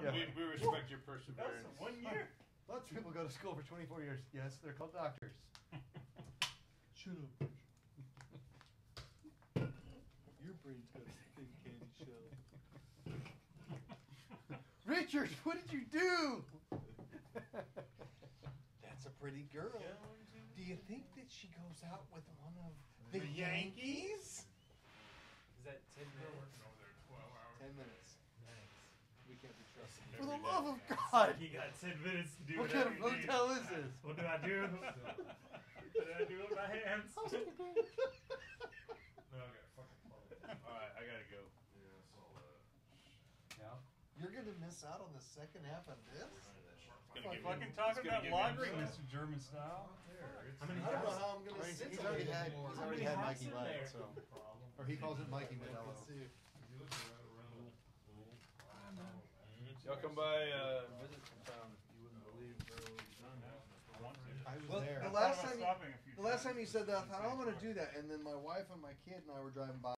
We respect your perseverance. 1 year. Lots of people go to school for 24 years. Yes, they're called doctors. Shut up. Your brain's got a thin candy shell. Richard, what did you do? That's a pretty girl. Do you think that she goes out with one of the Yankees? Is that 10 minutes? 10 minutes. We can't be trusted. For the love of God! You got 10 minutes to do What kind of hotel is this? What do I do? What do I do with my hands? No, I got fucking Alright, I gotta go. Yeah. You're going to miss out on the second half of this? Fucking talking about lagering, Mr. German style. I don't know how I'm going to sit He's there. already had Mikey Light, so. Or he calls it Mikey Let's Modelo. see. Y'all come by, visit sometime. You wouldn't believe where we've done that. I was Well, there. the last time you said that, I thought, I'm going to do that. And then my wife and my kid and I were driving by.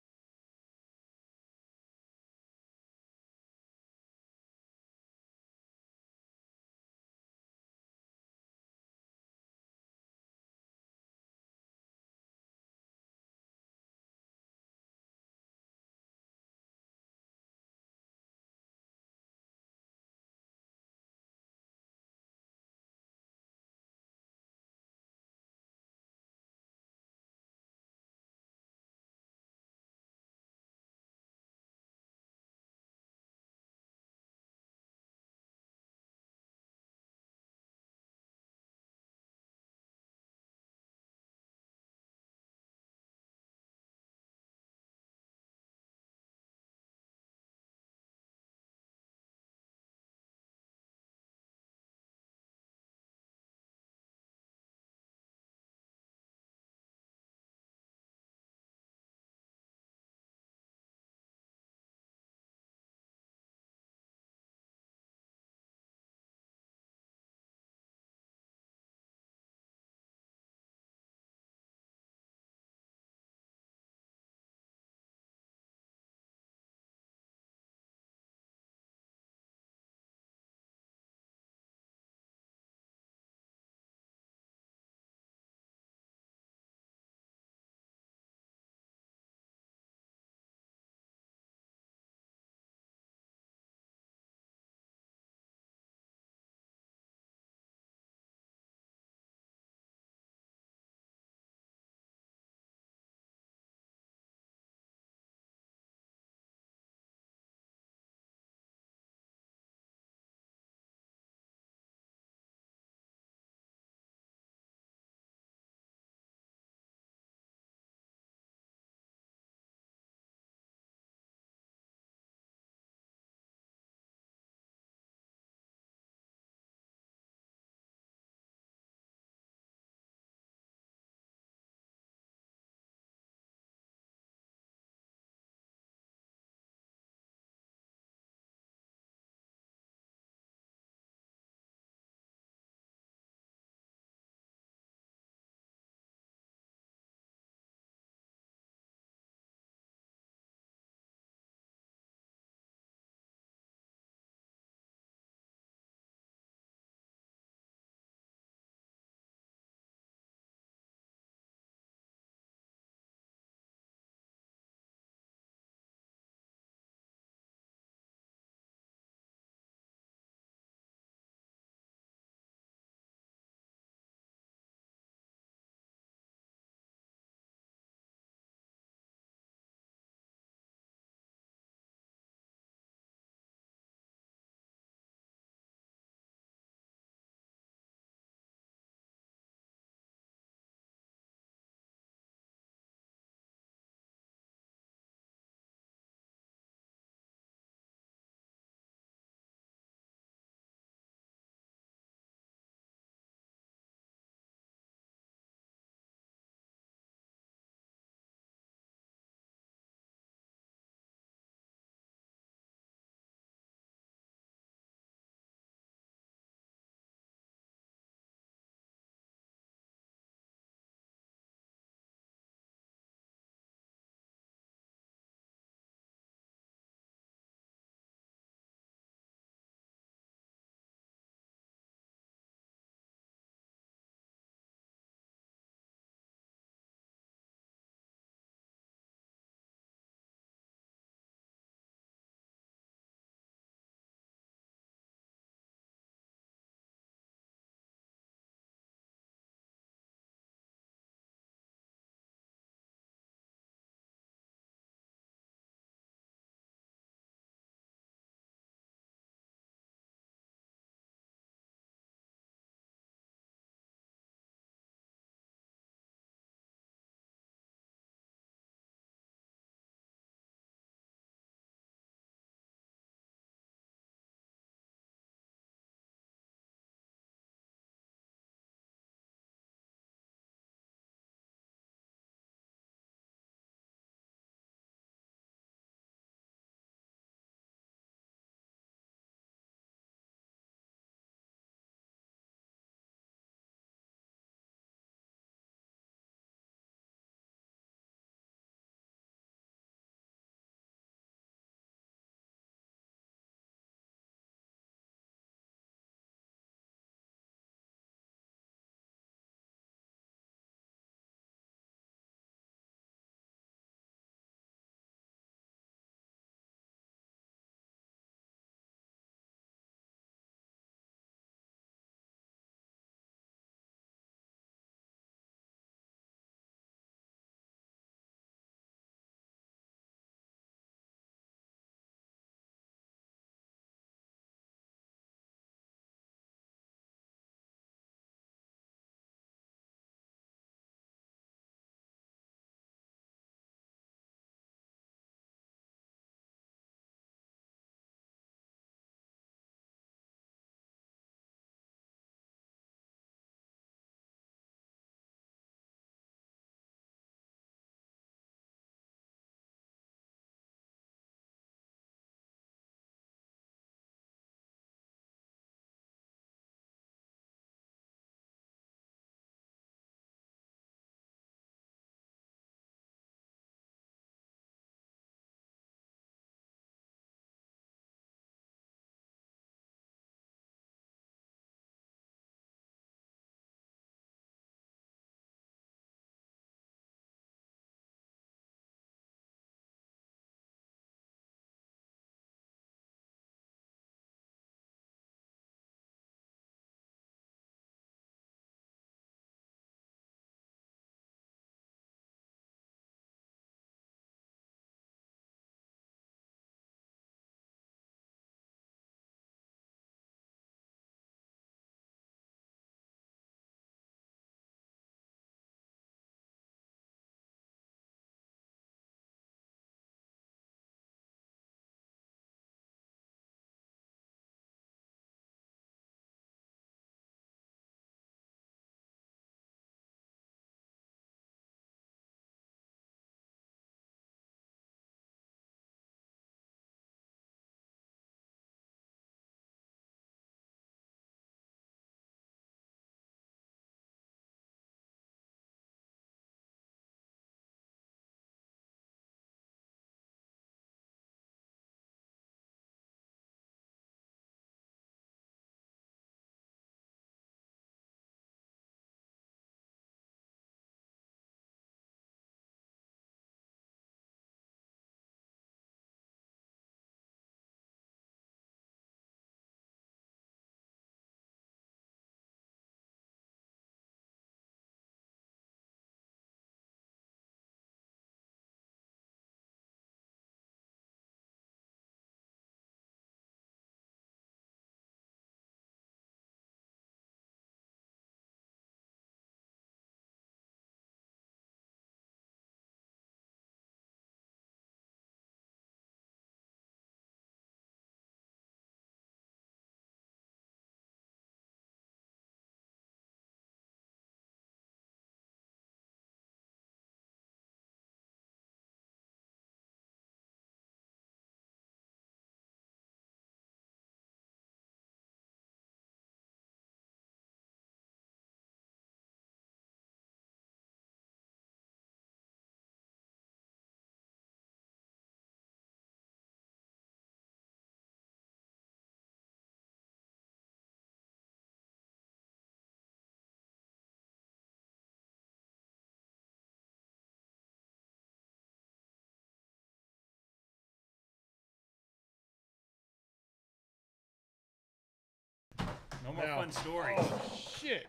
No more fun stories. Oh, shit.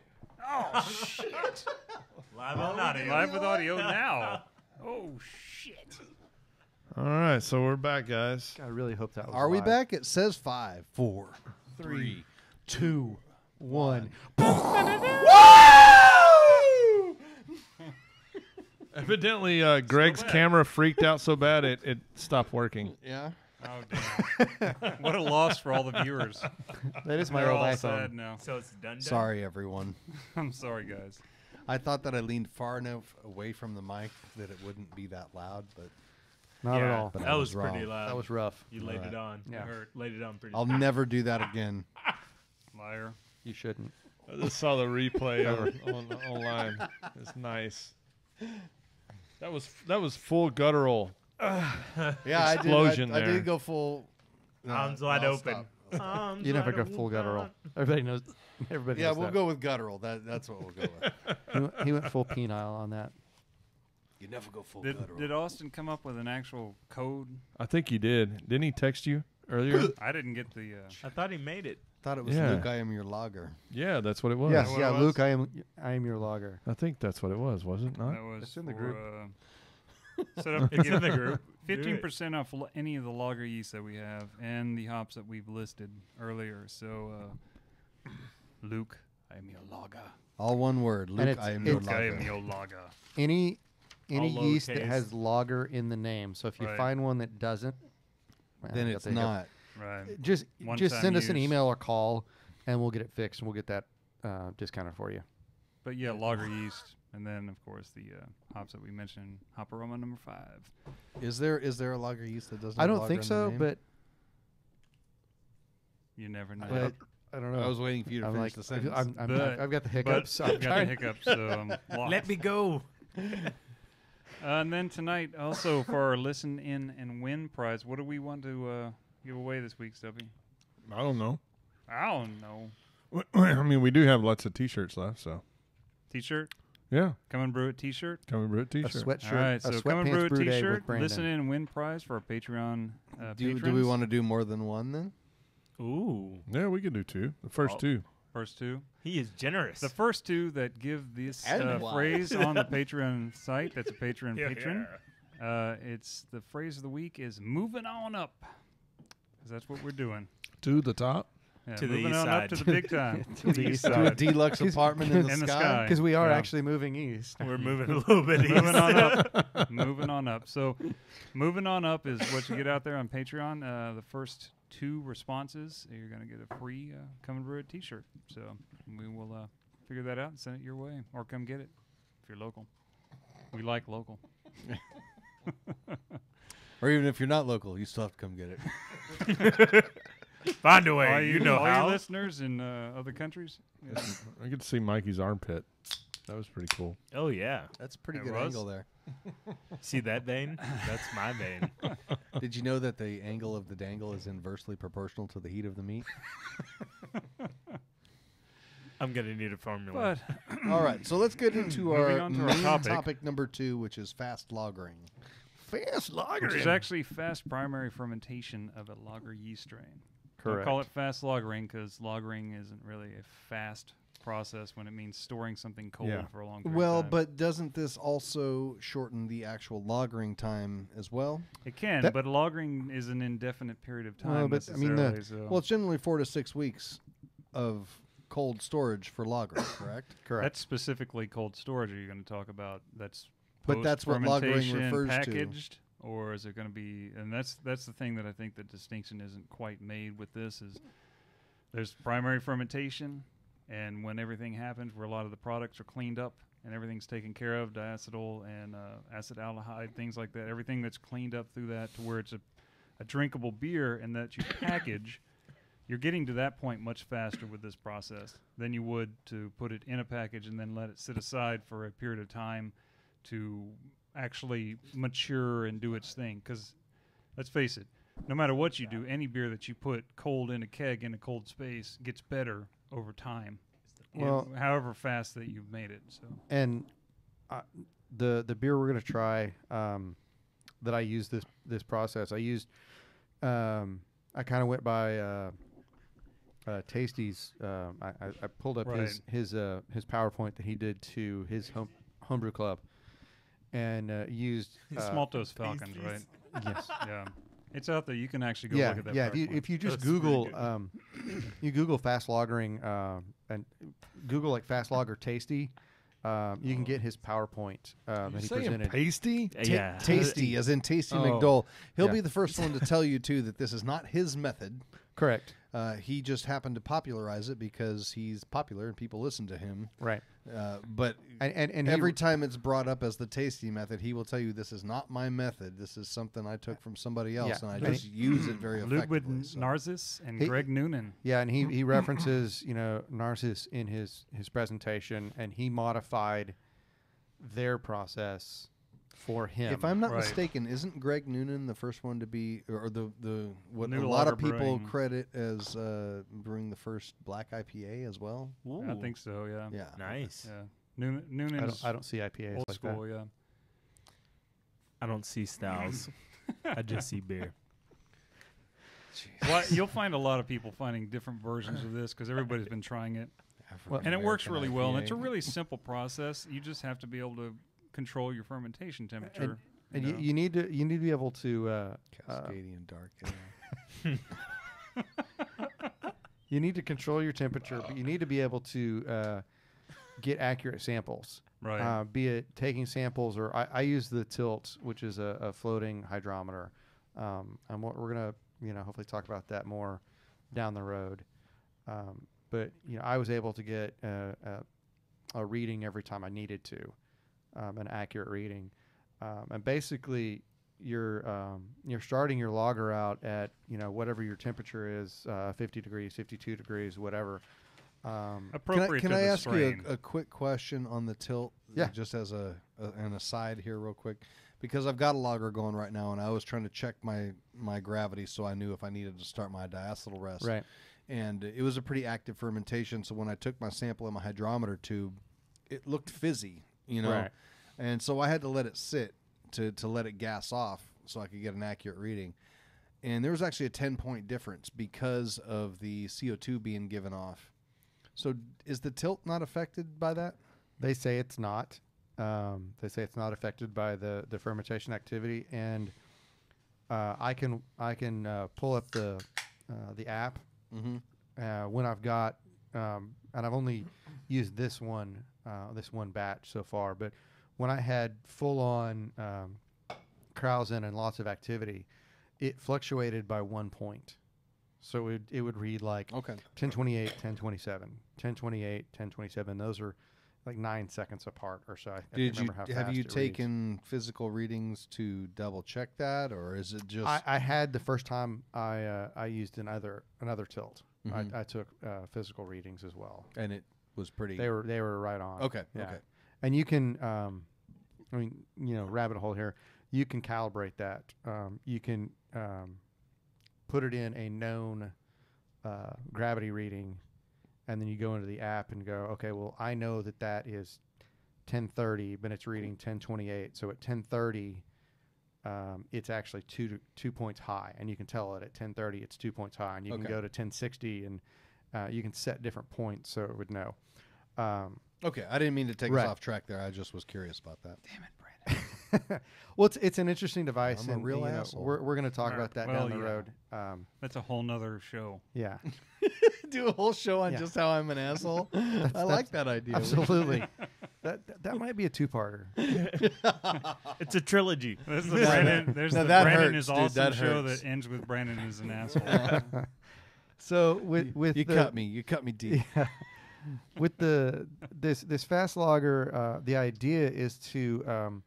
Oh, shit. Live on audio. Live with audio now. Oh, shit. All right, so we're back, guys. I really hope that was Are we live. back? It says 5, 4, 3, 2, 1. Evidently, Greg's camera freaked out so bad it stopped working. Yeah. Oh, damn. What a loss for all the viewers. That is my They're old all iPhone. sad now. So it's done. Sorry, everyone. I'm sorry, guys. I thought that I leaned far enough away from the mic that it wouldn't be that loud, but Not at all. But That I was was pretty wrong. loud. That was rough. You laid Alright. it on. Yeah. It hurt. Laid it on pretty. I'll never do that again. Liar. You shouldn't. I just saw the replay online. It's nice. That was full guttural. Yeah, Explosion I there. did go full. Arms wide I'll open. stop. Arms You never wide go open. full guttural. Everybody knows. Everybody Yeah, knows we'll that. go with guttural. That's what we'll go with. He went full penile on that. You never go full Did Austin come up with an actual code? I think he did. Didn't he text you earlier? I didn't get the. I thought he made it. Thought it was Yeah. Luke. I am your logger. Yeah, that's what it was. Yes, what yeah, it was? Luke, I am your logger. I think that's what it was, wasn't it? That was It's in the for, group. Set up to It's get in the group. 15% off any of the lager yeast that we have and the hops that we've listed earlier. So, Luke, I am your lager. All one word. Luke, it's- I am your it's- Luke, I am logger. your lager. Any All yeast that lowercase. has lager in the name. So if you Right. find one that doesn't, well, Then I got it's the hiccup. not. Right. Just One-time send us an use. email or call, and we'll get it fixed, and we'll get that discounted for you. But yeah, lager yeast. And then, of course, the hops that we mentioned, Hop-o-Rama number 5. Is there a lager yeast that doesn't? I have don't lager think in the so, name? but You never know. I don't know. I was waiting for you to I'm finish like, the sentence. I've got the hiccups. But I've got the hiccups, so I'm lost. Let me go. And then tonight, also for our Listen In and Win prize, what do we want to give away this week, Stubby? I don't know. I don't know. I mean, we do have lots of T-shirts left, so T-shirt? yeah. Come and brew it T-shirt? Come and brew a a T-shirt. sweatshirt. All right, a so come and brew sweatpants a brew day T-shirt. with Brandon. Listen in and win prize for our Patreon do we patrons. want to do more than one then? Ooh, Yeah, we could do two. The first two. First two. he is generous. The first two that give this And why? phrase on the Patreon site, that's a Patreon patron. It's the phrase of the week is moving on up. 'Cause that's what we're doing. To the top. Yeah, To the moving east on side. up to the big time. To the east To a side. deluxe apartment in the In the sky. sky. Because we are Yeah. actually moving east. We're moving a little bit east. Moving on up. Moving on up. So, moving on up is what you get out there on Patreon. The first two responses, you're going to get a free Come and Brew It T-shirt. So, we will figure that out and send it your way, or come get it if you're local. We like local. Or even if you're not local, you still have to come get it. Find a way. All You know all how. your listeners in other countries. Yeah. I get to see Mikey's armpit. That was pretty cool. Oh yeah. That's a pretty It good was? angle there. See that vein? That's my vein. Did you know that the angle of the dangle is inversely proportional to the heat of the meat? I'm gonna need a formula. But All right, so let's get into Moving our on to our main topic. topic number 2, which is fast lagering. Fast which is actually fast primary fermentation of a lager yeast strain. Correct. Don't call it fast lagering because lagering isn't really a fast process when it means storing something cold Yeah. for a long period Well, of time. but doesn't this also shorten the actual lagering time as well? It can, That- but lagering is an indefinite period of time. Well, but, I mean, necessarily, so Well, it's generally 4 to 6 weeks of cold storage for lagering, correct? Correct. that's specifically cold storage. Are you going to talk about? That's But that's what lagering post-fermentation refers to. packaged, or is it going to be? And that's the thing that I think the distinction isn't quite made with this is there's primary fermentation, and when everything happens, where a lot of the products are cleaned up and everything's taken care of, diacetyl and acetaldehyde, things like that, everything that's cleaned up through that to where it's a drinkable beer and that you package. You're getting to that point much faster with this process than you would to put it in a package and then let it sit aside for a period of time to actually mature and do its thing. Because let's face it, no matter what you do, any beer that you put cold in a keg in a cold space gets better over time. Well- however fast that you've made it. So And the beer we're gonna try that I used this process. I used I kind of went by Tasty's. I pulled up Right. his PowerPoint that he did to his homebrew club, and used Smaltos Falcons, right? yes. Yeah. It's out there. You can actually go Yeah, look at that. yeah. PowerPoint. If you just That's really Google, good. you Google fast lagering and Google like fast lager tasty, you can get his PowerPoint that he presented. pasty? Yeah. Tasty, as in Tasty Oh. McDole. He'll Yeah. be the first one to tell you, too, that this is not his method. Correct. He just happened to popularize it because he's popular and people listen to him. Right. But And every time it's brought up as the Tasty method, he will tell you, this is not my method. This is something I took from somebody else, Yeah. and I And just use it very effectively. Ludwig So. Narcissus and He- Greg Noonan. yeah, and he references Narcissus in his presentation, and he modified their process for him. If I'm not Right. mistaken, isn't Greg Noonan the first one to be, or the what New a lot of lager people brewing. credit as brewing the first black IPA as well? I think so. Yeah. Yeah. Nice. Yeah. Noonan's I don't see IPAs old like school. that. Yeah. I don't see styles. I just see beer. Well, you'll find a lot of people finding different versions of this because everybody's been trying it, and it works really well. And it's a really simple process. You just have to be able to control your fermentation temperature. And you know? you need to be able to Cascadian dark. you need to control your temperature, but you need to be able to get accurate samples. Right. Be it taking samples, or I use the tilt, which is a floating hydrometer. And we're gonna hopefully talk about that more down the road. But I was able to get a reading every time I needed to, an accurate reading. And basically, you're starting your lager out at whatever your temperature is, 50 degrees, 52 degrees, whatever. Appropriate Can to I the ask you strain. a quick question on the tilt? Yeah. Just as an aside here, real quick, because I've got a lager going right now, and I was trying to check my gravity so I knew if I needed to start my diacetyl rest. Right. And it was a pretty active fermentation, so when I took my sample in my hydrometer tube, it looked fizzy, Right. And so I had to let it sit to let it gas off so I could get an accurate reading. And there was actually a 10-point difference because of the CO2 being given off. So is the tilt not affected by that? They say it's not. They say it's not affected by the fermentation activity, and I can pull up the app when I've got and I've only used this one batch so far, but when I had full on Krausen and lots of activity, it fluctuated by 1 point. So it would read like 1028, 1027, 1028, 1027. Those are like 9 seconds apart or so. I can't remember how fast have you it reads. taken physical readings to double check that, or is it just I had the first time I used another tilt. Mhm. I took physical readings as well. and it was pretty? They were right on. Okay. Yeah. Okay. And you can, rabbit hole here. You can calibrate that. You can put it in a known gravity reading, and then you go into the app and go, okay, well, I know that is 1030, but it's reading 1028. So at 1030, it's actually two points high, and you can tell it at 1030 it's 2 points high, and you can go to 1060, and you can set different points so it would know. Okay, I didn't mean to take Right. us off track there. I just was curious about that. Damn it, Brandon. Well, it's an interesting device, I'm a and real asshole. we're going to talk Right. about that Well, down the yeah. road. That's a whole nother show. Yeah, Do a whole show on Yeah. just how I'm an asshole. I like that idea. absolutely. that might be a two-parter. It's a trilogy. There's the Brandon. There's now the that Brandon hurts, is dude. awesome That show hurts. that ends with Brandon is an asshole. So with you the, cut me. You cut me deep. Yeah. With this fast lager, the idea is to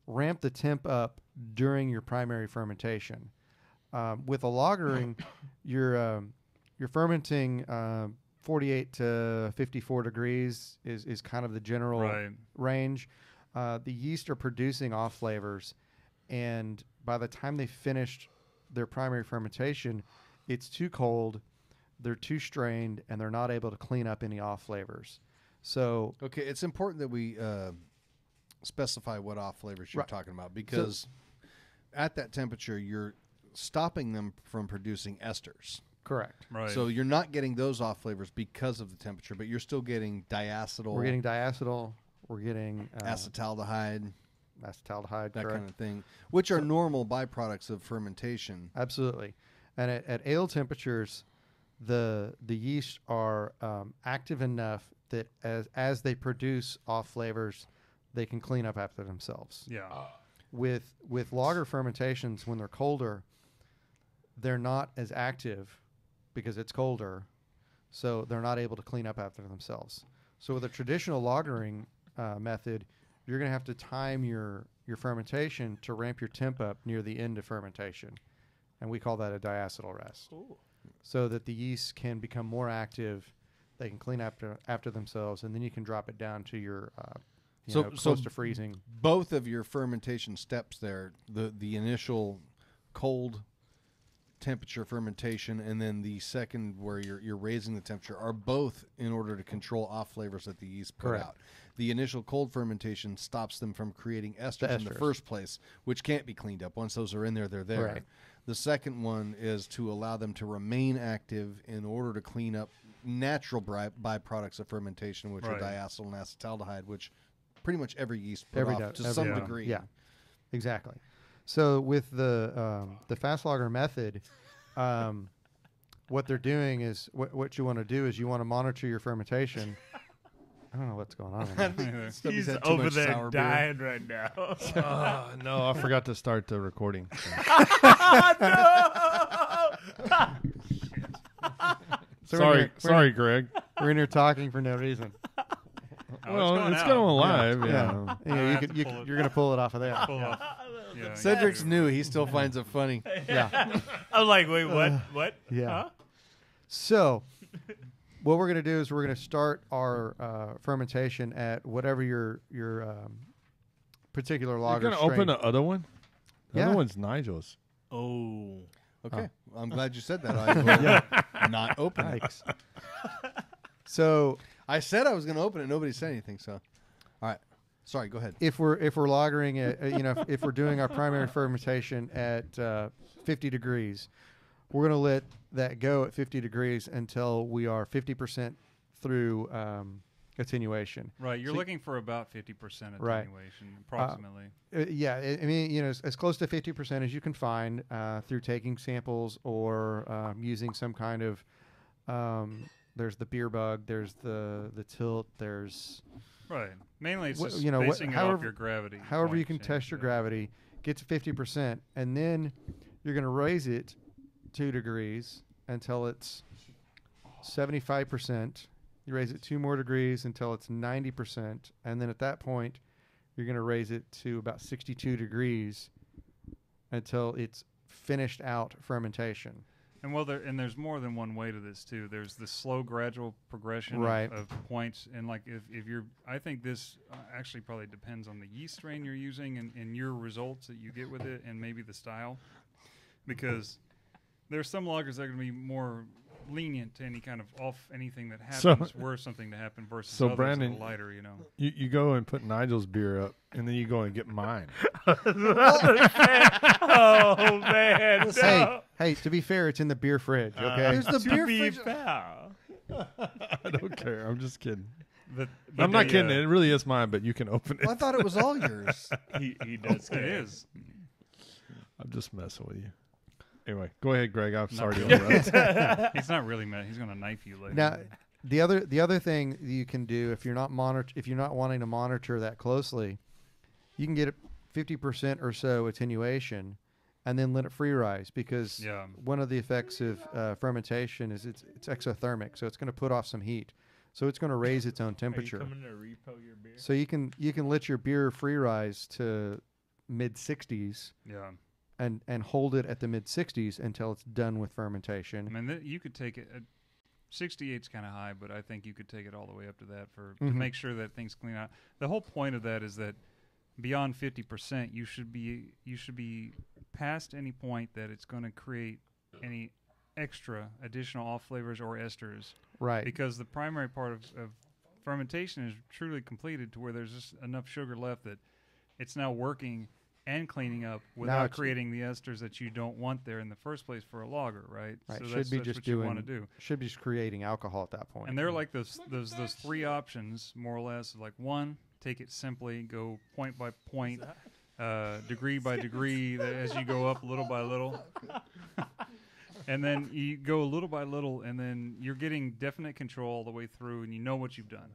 ramp the temp up during your primary fermentation. With a lagering, you're fermenting 48 to 54 degrees is kind of the general Right. range. The yeast are producing off flavors, and by the time they finished their primary fermentation, it's too cold, they're too strained, and they're not able to clean up any off flavors. So Okay, it's important that we specify what off flavors you're Right. talking about, because at that temperature, you're stopping them from producing esters. Correct. Right. So you're not getting those off flavors because of the temperature, but you're still getting diacetyl. We're getting diacetyl. We're getting acetaldehyde, acetaldehyde, that correct. kind of thing, which are normal byproducts of fermentation. Absolutely. And at ale temperatures, the yeast are active enough that as they produce off flavors, they can clean up after themselves. Yeah. With lager fermentations, when they're colder, they're not as active because it's colder, so they're not able to clean up after themselves. So with a traditional lagering method, you're going to have to time your fermentation to ramp your temp up near the end of fermentation, and we call that a diacetyl rest. Ooh. So that the yeast can become more active, they can clean after themselves, and then you can drop it down to your close to freezing. Both of your fermentation steps there, the initial cold temperature fermentation and then the second where you're raising the temperature, are both in order to control off flavors that the yeast put Correct. out. The initial cold fermentation stops them from creating esters in the first place, which can't be cleaned up. Once those are in there, they're there. Right. The second one is to allow them to remain active in order to clean up natural byproducts of fermentation, which are diacetyl and acetaldehyde, which pretty much every yeast put off to some degree. Yeah, exactly. So with the fast lager method, what they're doing is what you want to do is you want to monitor your fermentation. I don't know what's going on. He's over there dying right now. No, I forgot to start the recording. So Sorry, Greg. We're in here talking for no reason. Well, it's going live. Yeah. You're going to pull it off of that. Pull off. Yeah, Cedric's new. He still finds it funny. Yeah. I'm like, wait, what? What? Yeah. Huh? So what we're going to do is we're going to start our fermentation at whatever your particular lager You're going to strain. open the other one? The Yeah. other one's Nigel's. Oh. Okay. Well, I'm glad you said that. I will not open it. Yikes. So I said I was going to open it. Nobody said anything. So, all right. Sorry. Go ahead. if we're lagering it, if we're doing our primary fermentation at 50 degrees, we're going to let that go at 50 degrees until we are 50% through attenuation. Right. You're So- looking for about 50% attenuation, Right. approximately. I mean, as close to 50% as you can find through taking samples or using some kind of. There's the beer bug. There's the tilt. There's Right. Mainly, it's Wh- just you know, basing it however- off your gravity. however you can points, test your yeah. gravity. Get to 50%, and then you're going to raise it 2 degrees until it's 75%. You raise it 2 more degrees until it's 90%, and then at that point, you're going to raise it to about 62 degrees until it's finished out fermentation. And there's more than one way to this too. There's the slow, gradual progression Right. of points, and like if you're, I think this actually probably depends on the yeast strain you're using and your results that you get with it, and maybe the style, because there's some lagers that are going to be more lenient to any kind of anything that happens were something to happen versus So others that are Brandon, lighter, you know. You go and put Nigel's beer up, and then you go and get mine. Oh, man. Hey, to be fair, it's in the beer fridge, okay? There's the To beer be fridge. fair. I don't care. I'm just kidding. But I'm not the, kidding. It really is mine, but you can open it. Well, I thought it was all yours. He does It is. I'm just messing with you. Anyway, go ahead, Greg. I'm sorry to really. interrupt. He's not really mad. He's going to knife you later. Now, the other thing you can do if you're not wanting to monitor that closely, you can get 50% or so attenuation, and then let it free rise, because Yeah. one of the effects of fermentation is it's exothermic, so it's going to put off some heat, so it's going to raise its own temperature. Are you coming to repo your beer? So you can let your beer free rise to mid 60s Yeah. and hold it at the mid 60s until it's done with fermentation. I mean, you could take it. 68's kind of high, but I think you could take it all the way up to that to Mhm. make sure that things clean out. The whole point of that is that beyond 50%, you should be past any point that it's going to create any extra additional off flavors or esters, Right. because the primary part of fermentation is truly completed to where there's just enough sugar left that it's now working and cleaning up Now without it's- creating the esters that you don't want there in the first place for a lager, right? Right. So Should that's, be that's just what you want to do. Should be just creating alcohol at that point. And they're like those three options, more or less. Like one, take it simply, go point by point, degree by degree, as you go up little by little. And then you go little by little, and then you're getting definite control all the way through, and you know what you've done.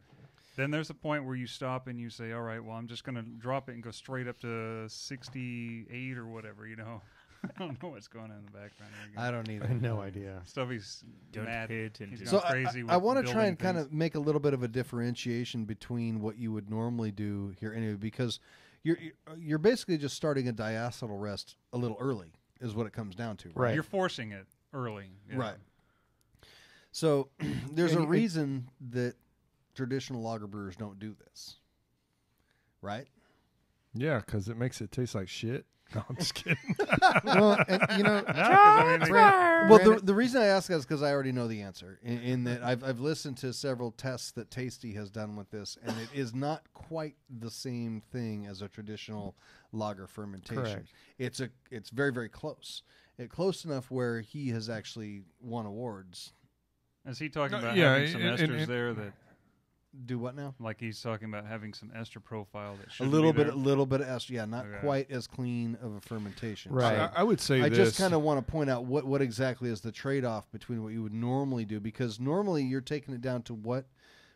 Then there's a point where you stop and you say, all right, well, I'm just going to drop it and go straight up to 68 or whatever, you know. I don't know what's going on in the background here. I don't I either. have no idea. Stubby's Don't mad. pay attention. He's So gone crazy I with want to try building and kind things. of make a little bit of a differentiation between what you would normally do here anyway, because you're basically just starting a diacetyl rest a little early, is what it comes down to, right? Right. You're forcing it early. Yeah. Right. So there's And a it- reason that traditional lager brewers don't do this, right? Yeah, because it makes it taste like shit. No, I'm just kidding. Well, and, you know, No, 'cause, I mean, well, the reason I ask that is because I already know the answer. In that I've listened to several tests that Tasty has done with this, and it is not quite the same thing as a traditional lager fermentation. Correct. It's very, very close. Close enough where he has actually won awards. is he talking about Yeah, having some and- esters there that, Do what now? like he's talking about having some ester profile that A should little be bit, there? a little bit of ester. Yeah, not Okay. quite as clean of a fermentation. Right. I would say I this. just kind of want to point out what exactly is the trade-off between what you would normally do, because normally you're taking it down to what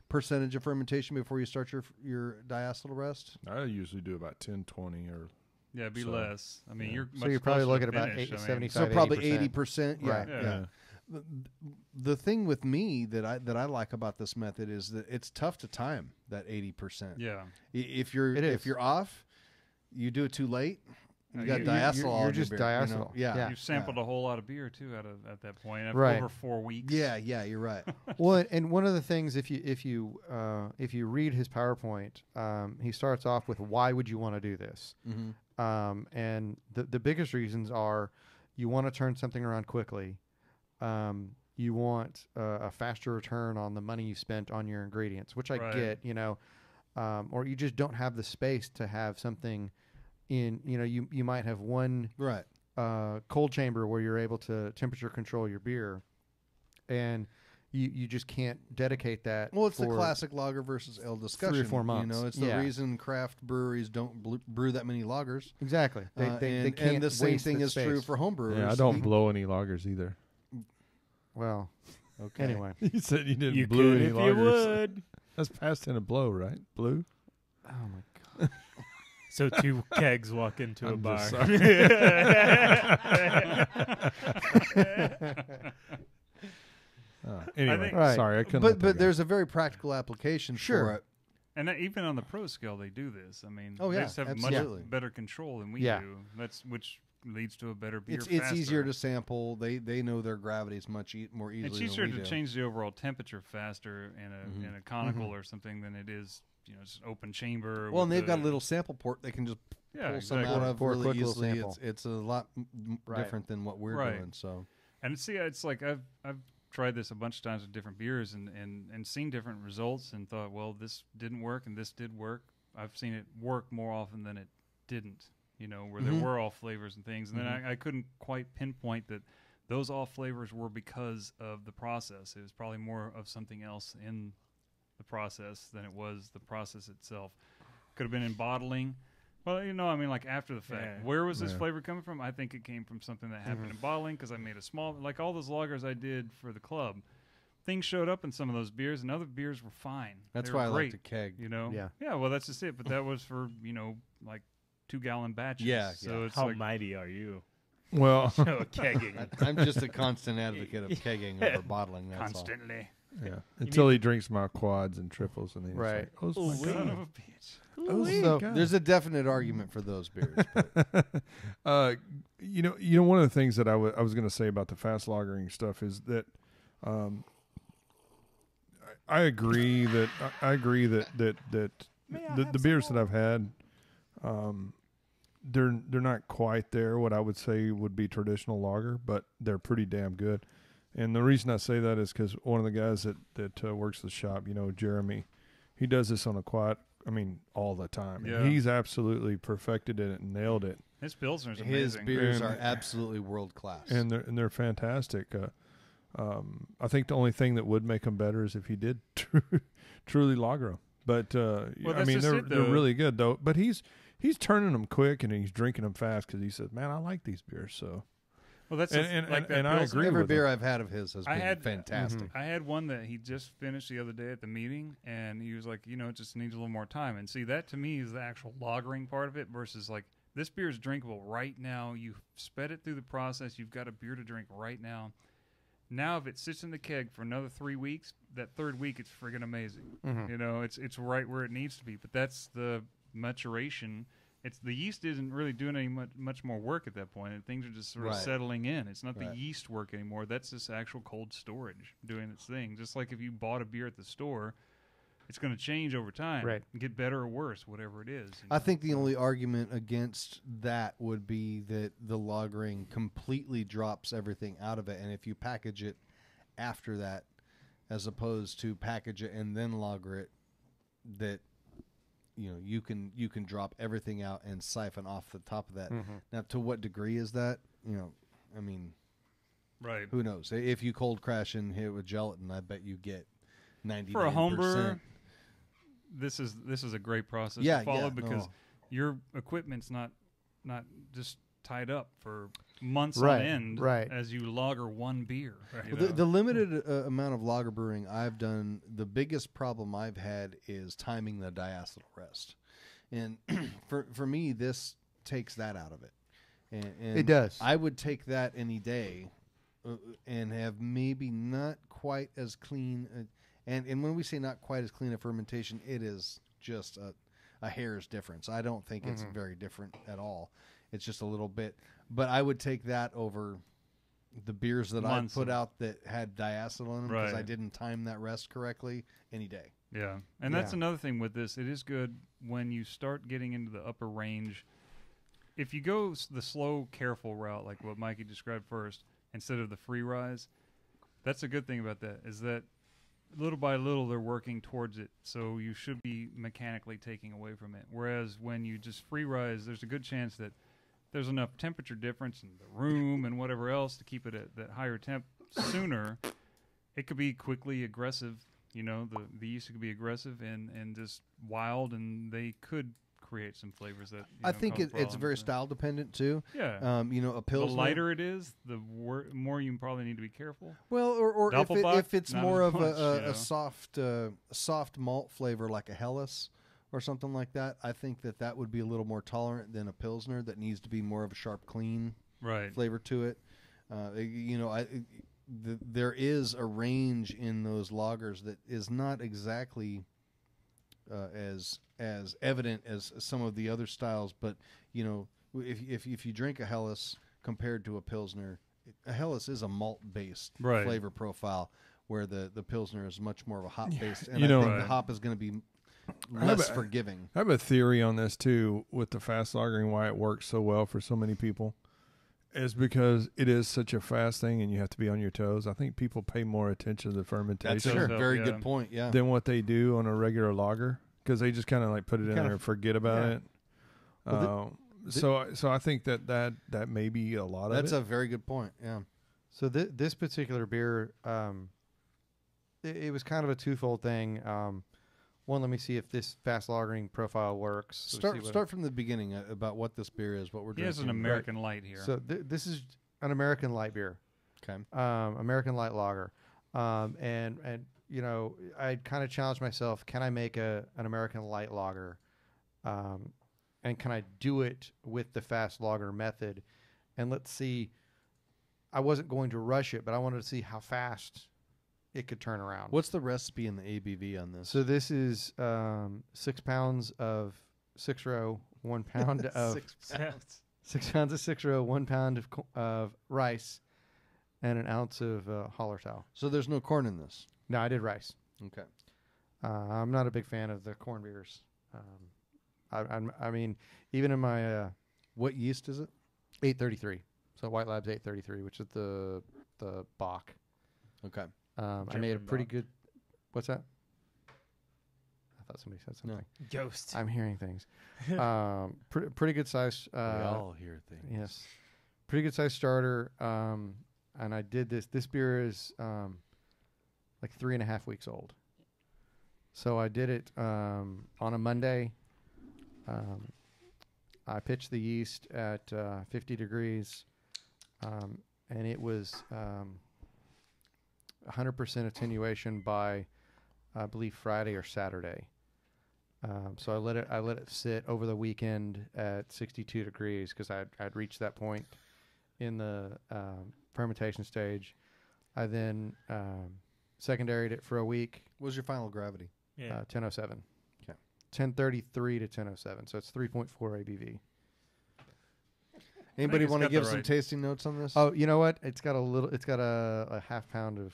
percentage of fermentation before you start your diacetyl rest? I usually do about 10, 20 or Yeah, it'd be So, less. I mean, yeah. you're So much you're probably closer to looking at about finish. 75, So probably 80%. 80%. Yeah, Right. yeah. Yeah. The thing with me that I like about this method is that it's tough to time that 80%. Yeah. If you're It is. if you're off, you do it too late. You got you- diacetyl. all you're in your just beer, you know? diacetyl. Yeah. Yeah. You've sampled a whole lot of beer too at that point after Right. over 4 weeks. Yeah, you're right. Well, and one of the things, if you read his PowerPoint, he starts off with why would you want to do this, Mm-hmm. and the biggest reasons are you want to turn something around quickly, you want a faster return on the money you spent on your ingredients, which I Right. get, or you just don't have the space to have something in, you might have one Right. cold chamber where you're able to temperature control your beer, and you just can't dedicate that. Well, it's the for- classic lager versus ale discussion. 4 months. You know, it's the Yeah. reason craft breweries don't brew that many lagers. Exactly. They and, can't and the same waste thing is true space. for home brewers. yeah, I don't blow any loggers either. Well, Okay. anyway. You said you didn't You blow could any if you loggers. would. That's past tense of blow, right? Blue. Oh my god. So 2 kegs walk into a I'm bar. just Anyway, think- Right. sorry, I couldn't. let that But go. there's a very practical application Sure. for it. And even on the pro scale, they do this. I mean, Oh, they yeah, just have absolutely. much better control than we Yeah. do. Which leads to a better beer. It's faster. easier to sample. They know their gravities much more easily. It's easier than we to do. change the overall temperature faster in Mhm. in a conical Mhm. or something than it is, just open chamber. Well, and with they've got a the- little sample port they can just yeah, pull some exactly. out of Pour a really quick little easily. sample. It's a lot Right. different than what we're Right. doing. So And see, it's like I've tried this a bunch of times with different beers and seen different results and thought, well, this didn't work and this did work. I've seen it work more often than it didn't. Where Mhm. there were all flavors and things, and Mhm. then I couldn't quite pinpoint that those all flavors were because of the process. It was probably more of something else in the process than it was the process itself. Could have been in bottling. Well, like after the fact. Yeah. Where was this Yeah. flavor coming from? I think it came from something that happened in bottling because I made a small, like all those lagers I did for the club. Things showed up in some of those beers, and other beers were fine. that's They were why I great, like to keg. Yeah. Yeah, well, that's just it. But that was for, like 2-gallon batches. Yeah, So yeah. it's How like, mighty are you? well, So kegging. I'm just a constant advocate of kegging over bottling. That's constantly. yeah. Until he drinks my quads and triples, and then he's Right. like, "Oh, my Ooh-wee. Son God. of a bitch. Oh, my So- God." all. There's a definite argument for those beers. But One of the things that I was going to say about the fast lagering stuff is that, I agree that the beers that I've had, they're not quite there. What I would say would be traditional lager, but they're pretty damn good. And the reason I say that is because one of the guys that works the shop, Jeremy, he does this on a all the time. Yeah. And he's absolutely perfected it and nailed it. His Pilsner's His amazing. beers And- are absolutely world class. and they're fantastic. I think the only thing that would make them better is if he did truly lager them. But I that's mean, just they're it, though. really good though. But he's turning them quick and he's drinking them fast because he says, "Man, I like these beers." So Well, that's like that and I Pilsner. agree Every with beer him. I've had of his has I been had- fantastic. I had one that he just finished the other day at the meeting, and he was like, it just needs a little more time. And see, that to me is the actual lagering part of it versus like this beer is drinkable right now. You've sped it through the process. You've got a beer to drink right now. Now, if it sits in the keg for another 3 weeks, that third week it's friggin' amazing. It's right where it needs to be. But that's the maturation. It's the yeast isn't really doing any much more work at that point. And things are just sort of Right. settling in. It's not Right. the yeast work anymore. That's just actual cold storage doing its thing. Just like if you bought a beer at the store, it's going to change over time. Right. Get better or worse, whatever it is. I think the only argument against that would be that the lagering completely drops everything out of it, and if you package it after that, as opposed to package it and then lager it, that you can drop everything out and siphon off the top of that. Now, to what degree is that? I mean, right. who knows? If you cold crash and hit it with gelatin, I bet you get 99%. For a home brewer, this is a great process Yeah, to follow yeah, because no. your equipment's not just tied up for months Right, on end right. as you lager one beer. you Well, know? the limited amount of lager brewing I've done, the biggest problem I've had is timing the diacetyl rest, and for me, this takes that out of it. And It does. I would take that any day, and have maybe not quite as clean. And when we say not quite as clean a fermentation, it is just a hair's difference. I don't think it's very different at all. It's just a little bit. But I would take that over the beers that I Months put of- out that had diacetyl in them because I Right. didn't time that rest correctly any day. Yeah, and that's Yeah. another thing with this. It is good when you start getting into the upper range. If you go the slow, careful route, like what Mikey described first, instead of the free rise, that's a good thing about that, is that little by little they're working towards it, so you should be mechanically taking away from it. Whereas when you just free rise, there's a good chance that there's enough temperature difference in the room and whatever else to keep it at that higher temp sooner. It could be quickly aggressive. The yeast could be aggressive and just wild, and they could create some flavors that I think cause it's problems. very style dependent too. Yeah. A The Pilsner. lighter it is, the more you probably need to be careful. Well, or Doppelbock, if it's not more as of much, a soft malt flavor like a Helles or something like that, I think that would be a little more tolerant than a Pilsner that needs to be more of a sharp, clean Right. flavor to it. There is a range in those lagers that is not exactly as evident as some of the other styles, but if you drink a Helles compared to a Pilsner, a Helles is a malt based Right. flavor profile, where the Pilsner is much more of a hop based, and You I know- think the Right. hop is going to be I have less a- forgiving. I have a theory on this too with the fast lagering, why it works so well for so many people is because it is such a fast thing and you have to be on your toes. I think people pay more attention to the That's fermentation a Sure. very Yeah. good point. Yeah, than what they do on a regular lager because they just kind of like put it in Kind there of- and forget about yeah. it. Well, So I think that may be a lot that's of it. a very good point. Yeah. So this particular beer, it was kind of a twofold thing. One, let me see if this fast lagering profile works. Let's see what- Start from the beginning about what this beer is, what we're He drinking. has an American light here. So this is an American light beer, Okay. American light lager, and I kind of challenged myself: can I make an American light lager, and can I do it with the fast lager method? And let's see. I wasn't going to rush it, but I wanted to see how fast it could turn around. What's the recipe and the ABV on this? So this is 6 pounds of 6 row, 1 pound of 6 pounds of 6 row, 1 pound of rice, and an ounce of Hallertau. So there's no corn in this. No, I did rice. Okay. I'm not a big fan of the corn beers. I mean, even in my What yeast is it? 833, so White Labs 833, which is the Bach. Okay. I made a German pretty Bach. good. What's that? thought somebody said something. Ghost. I'm hearing things. Pretty good size. We all hear things. Yes. Pretty good size starter. And I did this. This beer is like 3.5 weeks old. So I did it on a Monday. I pitched the yeast at 50 degrees. And it was 100% attenuation by, I believe, Friday or Saturday. So I let it sit over the weekend at 62 degrees because I'd reached that point in the fermentation stage. I then secondaried it for a week. What was your final gravity? 1007. Okay. 1033 to 1007. So it's 3.4 ABV. Anybody it's want to got give the some right- tasting notes on this? Oh, you know what? It's got a half pound of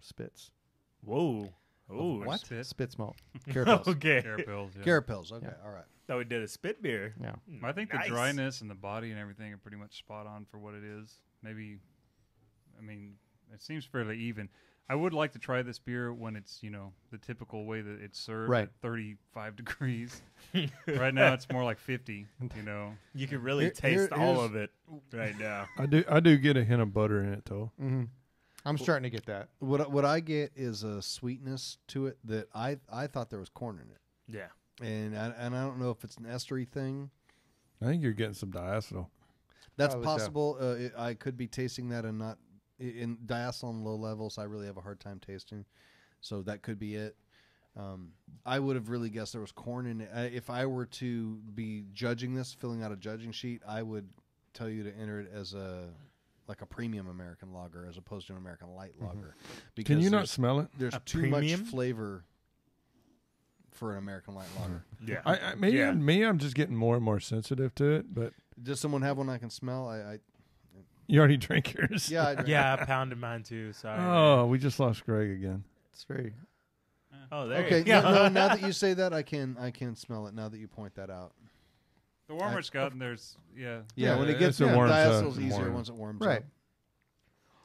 spits. Whoa. Oh, what? Spit. Spits malt. Carapels. Okay. Carapils, yeah. Carapils. Okay, Yeah. all right. Thought we did a spit beer. Yeah. I think Nice. the dryness and the body and everything are pretty much spot on for what it is. Maybe, I mean, it seems fairly even. I would like to try this beer when it's, the typical way that it's served Right. at 35 degrees. Right now it's more like 50, You can really Here- taste all here's- of it right now. I do get a hint of butter in it though. Mm-hmm. I'm starting to get that. What I get is a sweetness to it that I thought there was corn in it, Yeah. and I don't know if it's an estery thing. I think you're getting some diacetyl. That's Probably so. possible. I could be tasting that and not in diacetyl on low levels. I really have a hard time tasting, so that could be it. I would have really guessed there was corn in it. If I were to be judging this, filling out a judging sheet, I would tell you to enter it as a premium American lager as opposed to an American light lager. Because Can you not there's- smell it? There's A too premium? much flavor for an American light lager. Yeah. I'm just getting more and more sensitive to it. But Does someone have one I can smell? I you already drank yours. yeah, I drank Yeah, I pounded mine too. Sorry. Oh, we just lost Greg again. It's very. Oh, there Okay, you go. no, now that you say that, I can smell it. Now that you point that out. The warmer it's gotten, there's, Yeah, Yeah, when it gets as it warms up, diacetyl's easier more. once it warms Right. up.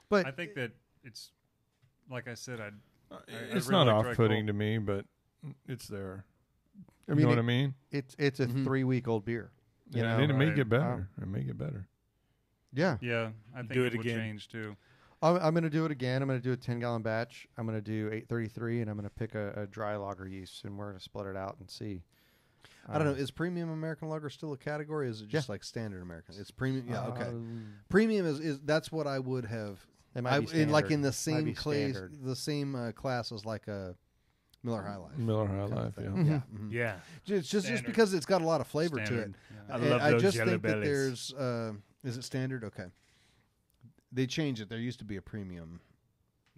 But I think that it's, like I said, It's really not like dry off-putting cold. to me, but it's there. I You mean, know what I mean? it's a Mhm. 3-week-old beer. You Yeah, know, and it may right. get better. It may get better. Yeah. Yeah, I think Do it it would again. change too. I'm going to do it again. I'm going to do a 10-gallon batch. I'm going to do 833, and I'm going to pick a dry lager yeast, and we're going to split it out and see. I don't know. Is premium American lager still a category? Or is it just like standard American? It's premium. Yeah, okay. Premium is that's what I would have. It might be in standard. the Might same be class, standard. the same class as like a Miller High Life. Miller High kind of Life, thing. yeah. Mhm. Yeah. mhm. Yeah. It's just Standard. because it's got a lot of flavor to it. Standard, yeah. I love I those just Jelly think that Bellies. there's. Is it standard? Okay. They changed it. There used to be a premium.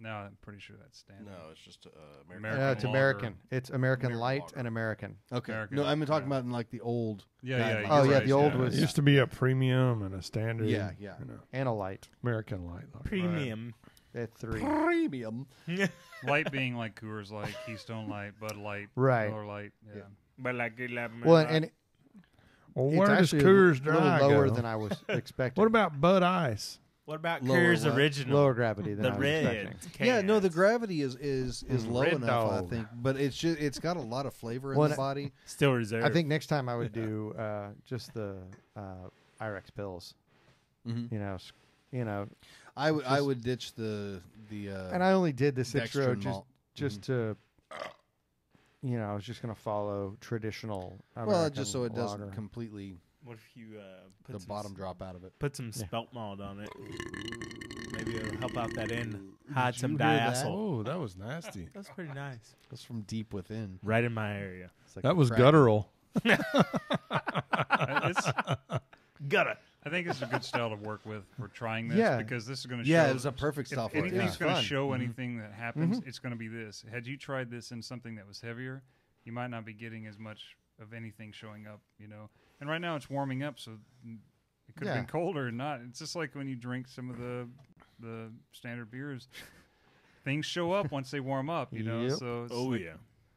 No, I'm pretty sure that's standard. it's just American Yeah, it's lager. American. It's American American light lager. and American. Okay. American, No, I'm talking yeah. about in like the old. Yeah, guidelines. yeah. Oh, you're yeah, right, the old yeah. was- It used to be a premium and a standard. Yeah, yeah. You know, And a light American light. lager. Premium. at 3. Premium. Light being like Coors Light, Keystone Light, Bud Light, Right. Miller Light. Yeah. But like, Well, and Well, it's where does actually Coors a Dry little lower go? than I was expecting. What about Bud Ice? what about Lower Coors what? Original? lower gravity than The I was red. expecting? Yeah, no, the cans. gravity is low Red enough, I Dog. think, but it's got a lot of flavor in Well, the body. Still reserved. I think next time I would do just the Irex pills. Mhm. You know, I just- would ditch the and I only did the 6 row dextrin just malt. just to. I was just going to follow traditional. Well, American just so it doesn't lager. completely What if you put the some bottom drop out of it. Put some Yeah. spelt malt on it. Maybe it'll help out that end. Hide Did some you hear that? diacetyl. Oh, that was nasty. That's pretty nice. That's from deep within. Right in my area. It's like That was crack. guttural. Gutter. I think it's a good style to work with for trying this Yeah. because this is going to Yeah, show. it was a perfect if style for it. anything's Yeah. going to Fun. show Mhm. anything that happens, Mhm. it's going to be this. Had you tried this in something that was heavier, you might not be getting as much of anything showing up, And right now it's warming up, so it could have Yeah. been colder or not. It's just like when you drink some of the standard beers. Things show up once they warm up, Yep. So it's Oh, like- yeah.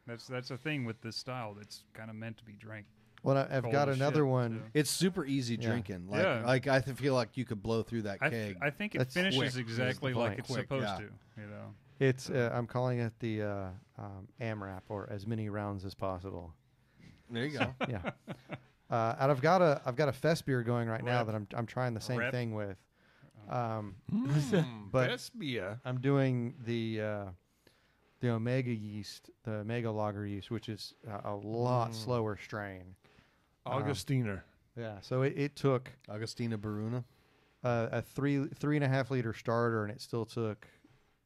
that's a thing with this style that's kind of meant to be drank. Well, I've cold got as another shit, one. too. It's super easy Yeah. drinking. Like, Yeah. I feel like you could blow through that keg. I think it That's finishes quick, is the exactly like point. it's Quick, supposed yeah. to. It's I'm calling it the AMRAP, or as many rounds as possible. There you go. Yeah. And I've got a fest beer going right now Rep. that I'm trying the same Rep. thing with. But Best beer. I'm doing the Omega yeast, the Omega lager yeast, which is a lot slower strain. Augustiner. Yeah. So it took Augustina Baruna. a 3.5 liter starter, and it still took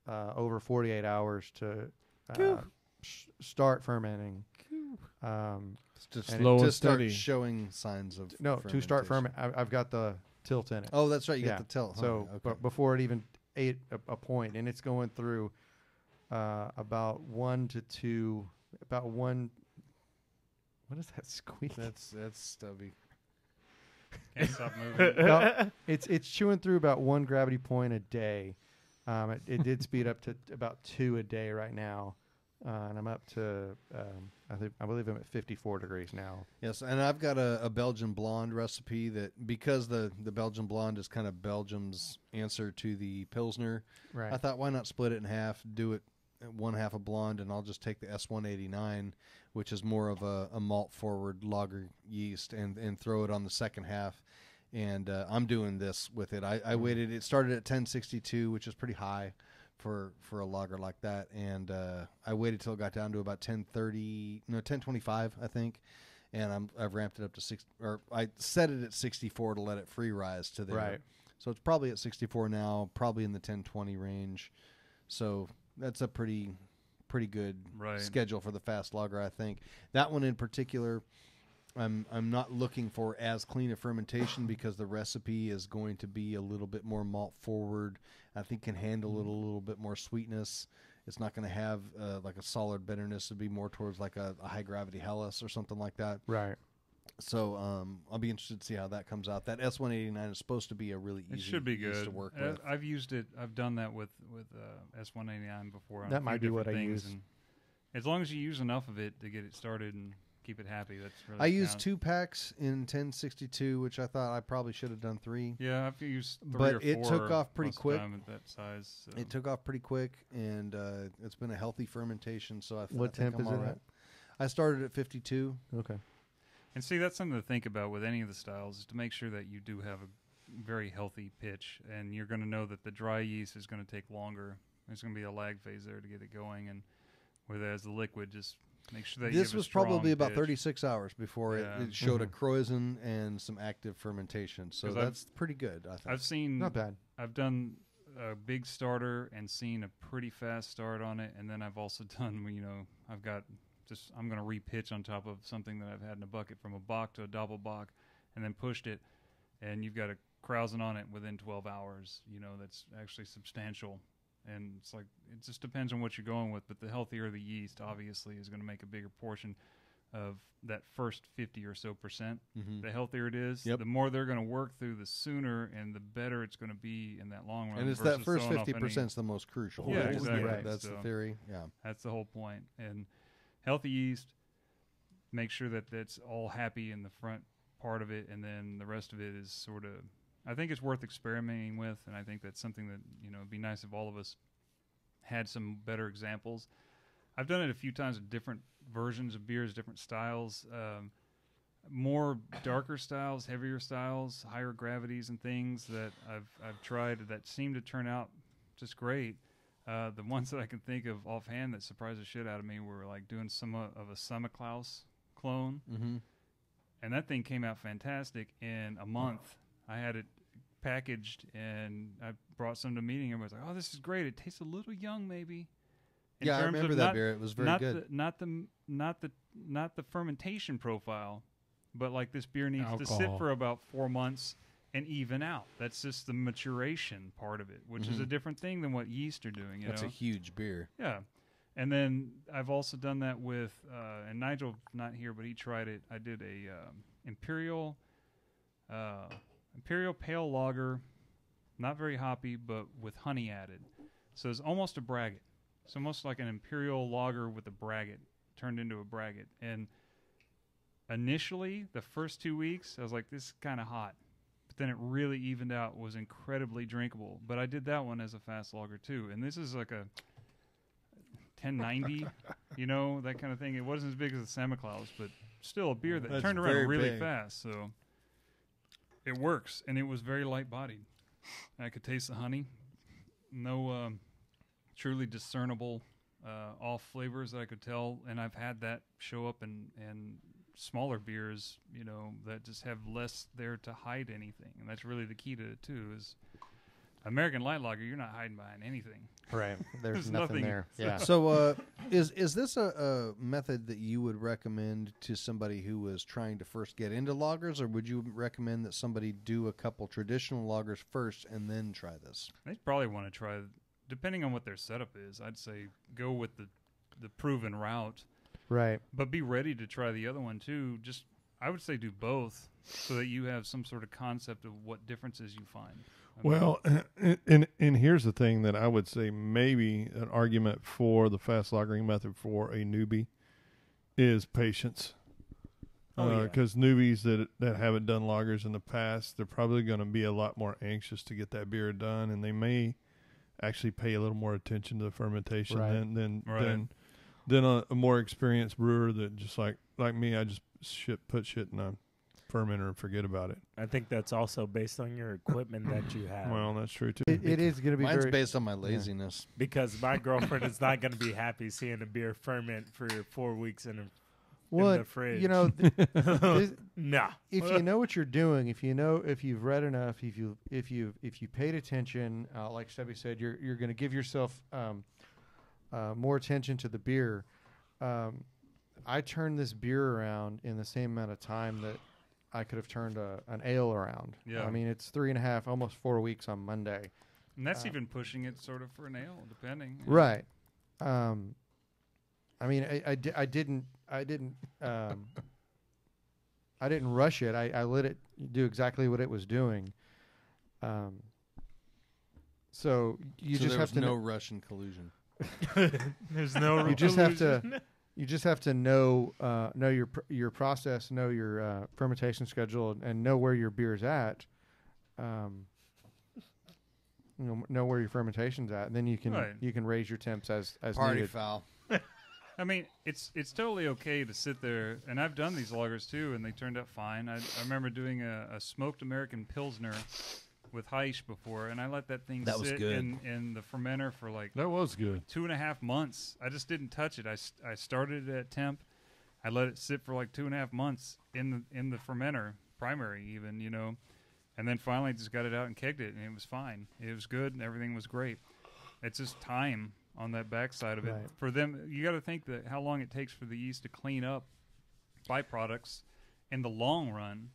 over 48 hours to start fermenting. Just And Slow to and start steady. showing signs of To start fermentation. I've got the tilt in it. Oh, that's right. You Yeah. got the tilt. Huh? So, okay. but before it even ate a point, and it's going through about 1 to 2, about 1. What is that squeak? that's stubby. Can't stop moving. No, it's chewing through about 1 gravity point a day. It did speed up to about 2 a day right now, and I'm up to I believe I'm at 54 degrees now. Yes, and I've got a Belgian blonde recipe that, because the Belgian blonde is kind of Belgium's answer to the Pilsner, Right. I thought, why not split it in half, do it one half a blonde, and I'll just take the S189, which is more of a malt forward lager yeast, and throw it on the second half. And I'm doing this with it. I waited. It started at 1062, which is pretty high for a lager like that, and I waited till it got down to about 1025, I think, and I've ramped it up to 6, or I set it at 64 to let it free rise to there. Right. So it's probably at 64 now, probably in the 1020 range. So that's a pretty good Right. schedule for the fast lager, I think. That one in particular, I'm not looking for as clean a fermentation because the recipe is going to be a little bit more malt forward. I think can handle it a little bit more sweetness. It's not going to have like a solid bitterness. It'd be more towards like a high gravity Helles or something like that. Right. So I'll be interested to see how that comes out. That S189 is supposed to be a really It easy should be yeast good to work with. I've used it. I've done that with S189 before. On That a few might be what different I things, use. and as long as you use enough of it to get it started and keep it happy, that's really. I used counts. 2 packs in 1062, which I thought I probably should have done 3. Yeah, I've used 3 But or 4. it took off pretty most of the quick. time at that size. So. It took off pretty quick, and it's been a healthy fermentation. So I What think temp I'm is all it right. at? I started at 52. Okay. And see, that's something to think about with any of the styles, is to make sure that you do have a very healthy pitch, and you're going to know that the dry yeast is going to take longer. There's going to be a lag phase there to get it going, and whereas the liquid, just make sure that you This have a was strong probably about pitch. 36 hours before Yeah. it showed a Mhm. krausen and some active fermentation. So 'Cause that's pretty good, I think. I've seen, Not bad. I've done a big starter and seen a pretty fast start on it, and then I've also done, I've got I'm going to repitch on top of something that I've had in a bucket from a Bach to a double Bach, and then pushed it, and you've got a krausen on it within 12 hours. That's actually substantial, and it's like it just depends on what you're going with. But the healthier the yeast, obviously, is going to make a bigger portion of that first 50 or so percent. Mhm. The healthier it is, Yep. the more they're going to work through, the sooner and the better it's going to be in that long run. And it's versus that first throwing off 50% is the most crucial. Yeah, That's exactly. right. That's the So- theory. Yeah. That's the whole point. And healthy yeast, make sure that that's all happy in the front part of it, and then the rest of it is sort of, I think it's worth experimenting with, and I think that's something that, it'd be nice if all of us had some better examples. I've done it a few times with different versions of beers, different styles, more darker styles, heavier styles, higher gravities and things that I've tried that seem to turn out just great. The ones that I can think of offhand that surprised the shit out of me were like doing some of a Summer Klaus clone, Mm-hmm. and that thing came out fantastic in a month. I had it packaged, and I brought some to a meeting. Everybody's like, "Oh, this is great! It tastes a little young, maybe." In Yeah, I terms of remember that not- beer. It was very not good. not the fermentation profile, but like this beer needs to sit Alcohol. for about 4 months and even out. That's just the maturation part of it, which is a Mhm. different thing than what yeast are doing. That's a huge beer. Yeah. And then I've also done that with, and Nigel's not here, but he tried it. I did a Imperial Pale Lager, not very hoppy, but with honey added. So it's almost a braggot. It's almost like an Imperial Lager with a braggot, turned into a braggot. And initially, the first 2 weeks, I was like, this is kind of hot. But then it really evened out, was incredibly drinkable. But I did that one as a fast lager too. And this is like 1090, that kind of thing. It wasn't as big as the Santa Claus, but still a beer that That's turned very around really big. fast. So it works, and it was very light-bodied. I could taste the honey. No truly discernible off flavors that I could tell, and I've had that show up in smaller beers, that just have less there to hide anything, and that's really the key to it too. Is American light lager, you're not hiding behind anything. Right. There's There's nothing nothing. there. Yeah. So, is this a method that you would recommend to somebody who was trying to first get into lagers, or would you recommend that somebody do a couple traditional lagers first and then try this? They probably want to try, depending on what their setup is. I'd say go with the proven route, Right. but be ready to try the other one too. I would say do both, so that you have some sort of concept of what differences you find. Well, and here's the thing that I would say maybe an argument for the fast lagering method for a newbie is patience. Oh, yeah. Because newbies that haven't done lagers in the past, they're probably going to be a lot more anxious to get that beer done, and they may actually pay a little more attention to the fermentation Right. than a more experienced brewer that just like me, I just put shit in a fermenter and forget about it. I think that's also based on your equipment that you have. Well, that's true too. It is going to be Mine's very. based on my laziness. Because my girlfriend is not going to be happy seeing a beer ferment for 4 weeks in Well, the fridge. Nah. If you know what you're doing, if you've read enough, if you paid attention, like Stubby said, you're going to give yourself more attention to the beer. I turned this beer around in the same amount of time that I could have turned an ale around. Yeah. I mean, it's 3.5, almost 4 weeks on Monday. And that's even pushing it sort of for an ale, depending. Right. I mean, I didn't rush it. I let it do exactly what it was doing. So you just have to no Russian collusion. There's no. you just have to you just have to know your process, know your fermentation schedule, and know where your beer's at. Know where your fermentation's at, and then you can Right. you can raise your temps as Party needed. foul. I mean, it's totally okay to sit there, and I've done these lagers too, and they turned out fine. I remember doing a smoked American Pilsner with Heisch before, and I let that thing That was sit good. in the fermenter for like That was good. 2.5 months. I just didn't touch it. I started it at temp. I let it sit for like 2.5 months in the fermenter, primary even, and then finally just got it out and kegged it, and it was fine. It was good, and everything was great. It's just time on that backside of it. Right. For them, you got to think that how long it takes for the yeast to clean up byproducts in the long run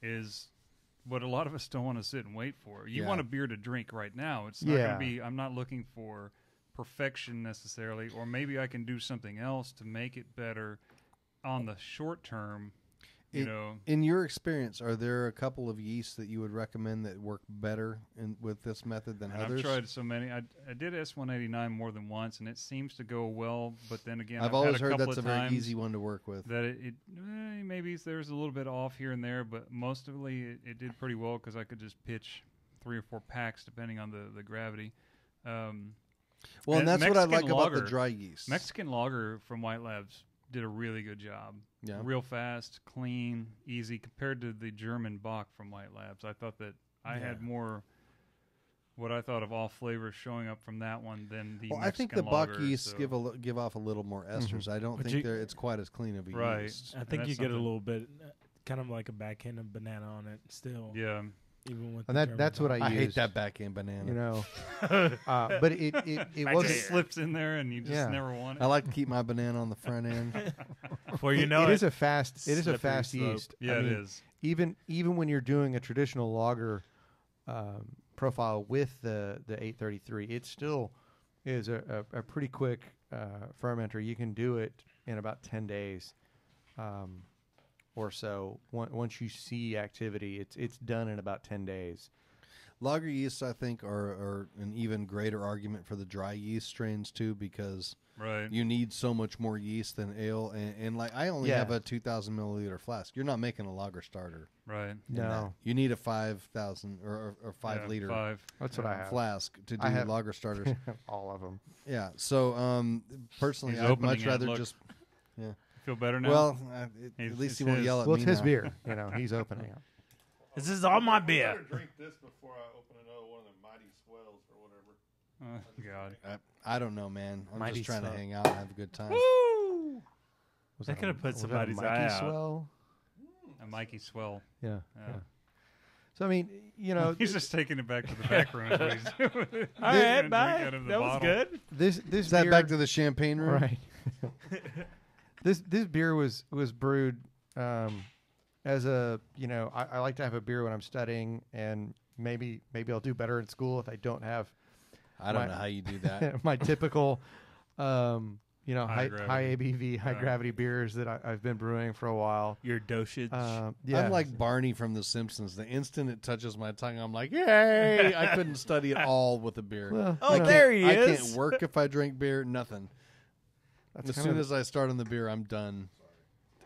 is what a lot of us don't want to sit and wait for. You Yeah. want a beer to drink right now. It's not going Yeah. to be, I'm not looking for perfection necessarily, or maybe I can do something else to make it better on the short term, In your experience, are there a couple of yeasts that you would recommend that work better with this method than And others? I've tried so many. I did S189 more than once, and it seems to go well. But then again, I've had always a heard couple that's a of very times easy one to work with. that maybe there's a little bit off here and there, but mostly it did pretty well because I could just pitch 3 or 4 packs depending on the gravity. Well, and that's what I Mexican like about the lager- dry yeast. Mexican lager from White Labs did a really good job. Yeah. Real fast, clean, easy compared to the German Bock from White Labs. I thought that I had more what I thought of all flavors showing up from that one than the Well, Mexican I think the Bach lager, yeasts so- give off a little more esters. I don't But think you- it's quite as clean of a Right. yeast. I think that's you get a something- little bit, kind of like a backhand of banana on it still. Yeah. Even with And the that's German what I I hate used. that backhand banana. But it It wasn't. just slips in there and you just Yeah. never want it. I like to keep my banana on the front end. dog. Well, you know, it is a fast. It is a Slippery fast slope. yeast. Yeah, I it mean, is. Even when you're doing a traditional lager profile with the 833, it still is a pretty quick fermenter. You can do it in about 10 days or so. Once you see activity, it's done in about 10 days. Lager yeasts, I think, are an even greater argument for the dry yeast strains too, because you need so much more yeast than ale. And like I only have a 2,000 milliliter flask. You're not making a lager starter, right? No, you need a 5,000 or 5 liter. That's what I have. Flask to do lager starters. All of them. Yeah. So personally, I'd much rather just. Yeah. Feel better now. Well, at least he won't yell at me. Well, it's his now. beer. He's opening it. This is all my beer. Drink this before I open another one of the mighty swells or whatever. Oh God. I don't know, man. I'm Mighty just trying swell. to hang out and have a good time. Woo! That could have put somebody's eye out. Swell? A Mikey Swell. Yeah. Yeah. So I mean, He's just taking it back to the back room. All right, bye. That was good. this Is that beer, back to the champagne room? right? This beer was brewed as a I like to have a beer when I'm studying, and maybe I'll do better in school if I don't have. I don't know how you do that. my typical, high gravity. ABV, high gravity beers that I've been brewing for a while. Your dosage. Yeah, I'm like Barney from The Simpsons. The instant it touches my tongue, I'm like, yay! I couldn't study at all with a beer. Well, oh, there he I is. can't work if I drink beer. Nothing. That's As kind soon of- as I start on the beer, I'm done.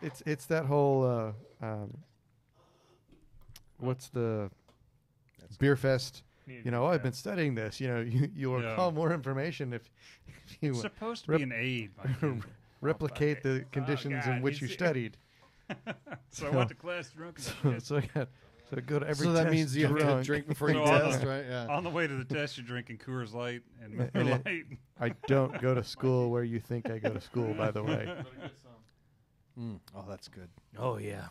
It's that whole what's the beer fest? I've been studying this. You will recall more information if you It's supposed to be an aid. Mikey. replicate the conditions in God, which you he's- studied. So I went to class drunk. And So go to every. So that test means you have to drunk. drink before you So on test, the- right? Yeah. on the way to the test, you're drinking Coors Light and Miller And it- Lite. I don't go to school where you think I go to school. By the way, Oh, that's good. Oh yeah,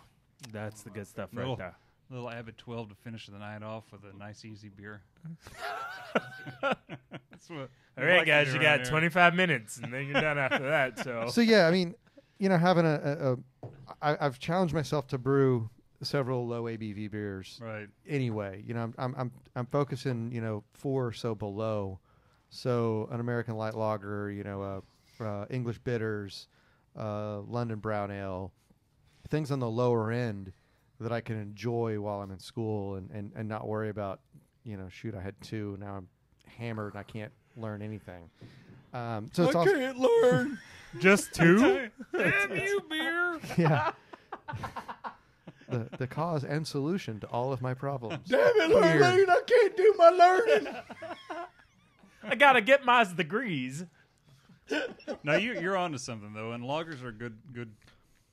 that's the good stuff right Little- there. Little Abbott 12 to finish the night off with a nice, easy beer. That's what. All right, guys, you got 25 minutes, and then you're done after that. So yeah, I mean, having I've challenged myself to brew several low ABV beers. Right. Anyway, I'm focusing 4 or so below, so an American light lager, English bitters, London brown ale, things on the lower end that I can enjoy while I'm in school and not worry about I had 2, now I'm hammered and I can't learn anything. So it's also, can't learn. just 2. Damn you, beer! yeah. The cause and solution to all of my problems. Damn it, Beer. Lorraine, I can't do my learning. I gotta get my degrees. Now you're onto something though, and lagers are a good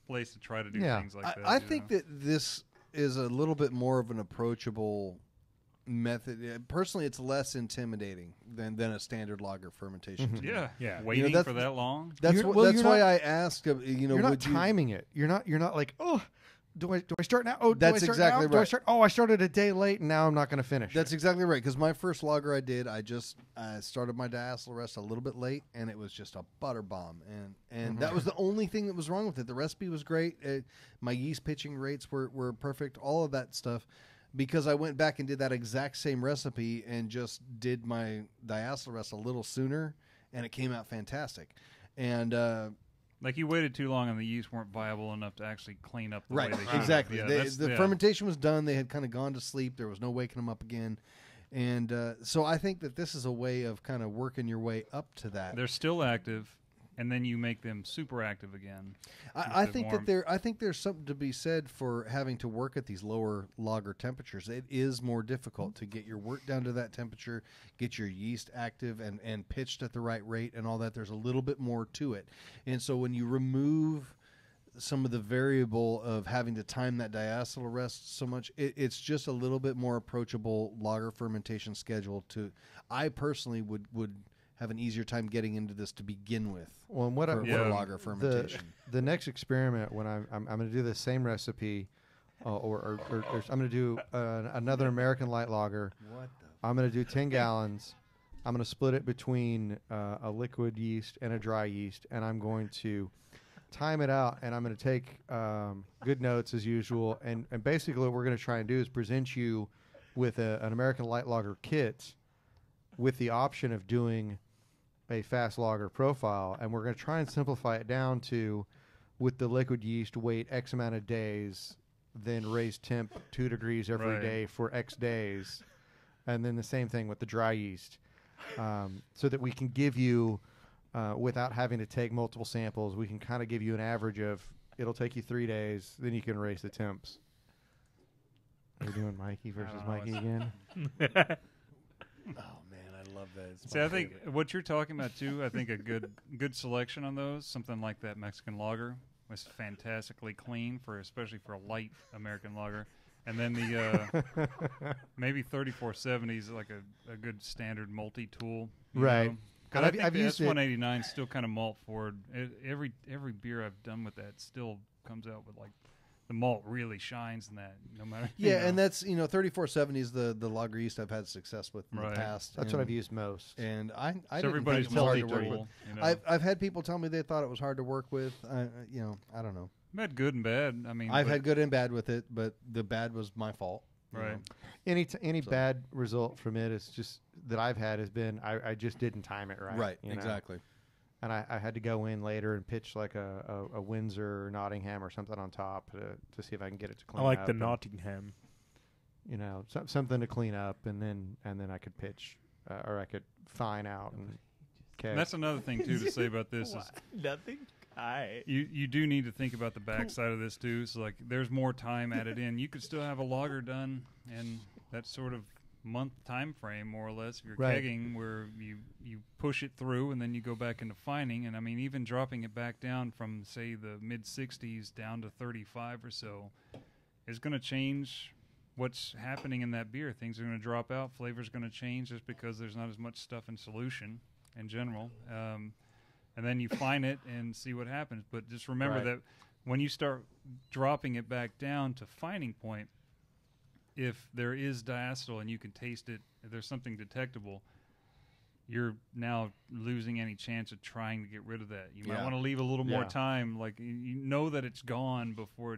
place to try to do things like that. I think that this is a little bit more of an approachable method. Personally, it's less intimidating than a standard lager fermentation. to me. Yeah. Waiting that's- for that long. That's You're- wh- well, that's you're why not- I asked. You're not would you- timing it. You're not like, oh, do I start now? Oh, That's do I start exactly now? Do I right. start? Oh, I started a day late, and now I'm not going to finish. That's exactly right. Because my first lager I did, I started my diacetyl rest a little bit late, and it was just a butter bomb. And that was the only thing that was wrong with it. The recipe was great. My yeast pitching rates were perfect. All of that stuff. Because I went back and did that exact same recipe and just did my diacetyl rest a little sooner, and it came out fantastic. And Like you waited too long, and the yeast weren't viable enough to actually clean up the way they should. exactly. Yeah, The fermentation was done. They had kind of gone to sleep. There was no waking them up again. And so I think that this is a way of kind of working your way up to that. They're still active, and then you make them super active again. I think there's something to be said for having to work at these lower lager temperatures. It is more difficult to get your work down to that temperature, get your yeast active and pitched at the right rate and all that. There's a little bit more to it. And so when you remove some of the variable of having to time that diacetyl rest so much, it's just a little bit more approachable lager fermentation schedule. I personally would have an easier time getting into this to begin with. Well, and what for Yeah. lager fermentation. the next experiment when I'm going to do the same recipe, or I'm going to do another American light lager. What I'm going to do 10 gallons. I'm going to split it between a liquid yeast and a dry yeast, and I'm going to time it out, and I'm going to take good notes as usual. And basically what we're going to try and do is present you with an American light lager kit with the option of doing a fast lager profile, and we're going to try and simplify it down to, with the liquid yeast, wait X amount of days, then raise temp 2 degrees every Right. day for X days, And then the same thing with the dry yeast, so that we can give you, without having to take multiple samples, we can kind of give you an average of, it'll take you 3 days, then you can raise the temps. We're doing Mikey versus Mikey again. Oh man, I love that. It's See, my I think favorite. what you're talking about too. I think a good selection on those, something like that Mexican lager, was fantastically clean especially for a light American lager. And then the maybe 3470 is like a good standard multi-tool, Right. Because And I I've think the used it. S189 is still kind of malt forward. Every beer I've done with that still comes out with like the malt really shines in that, no matter. Yeah, and that's 3470 is the lager yeast I've had success with in Right. the past. That's what I've used most. And I so didn't everybody's think it was hard to work multi-tool. with. I've had people tell me they thought it was hard to work with. I don't know. I've had good and bad. I mean, I've but- had good and bad with it, but the bad was my fault. you Right. know. Any So- bad result from it is just that I've had has been I just didn't time it right. Right. you know? Exactly. And I had to go in later and pitch like a Windsor or Nottingham or something on top to see if I can get it to I clean like up. the and, Nottingham. something to clean up, and then I could pitch or I could fine out and And that's another thing too to say about this is Nothing. you do need to think about the backside of this too. So like, there's more time added in. You could still have a lager done in that sort of month time frame, more or less, if you're Right. kegging, where you push it through and then you go back into fining. And I mean, even dropping it back down from say the mid 60s down to 35 or so is going to change what's happening in that beer. Things are going to drop out. Flavor's going to change just because there's not as much stuff in solution in general. And then you fine it and see what happens. But just remember Right. that when you start dropping it back down to fining point, if there is diacetyl and you can taste it, if there's something detectable, you're now losing any chance of trying to get rid of that. You might Yeah. want to leave a little more Yeah. time, like you know that it's gone before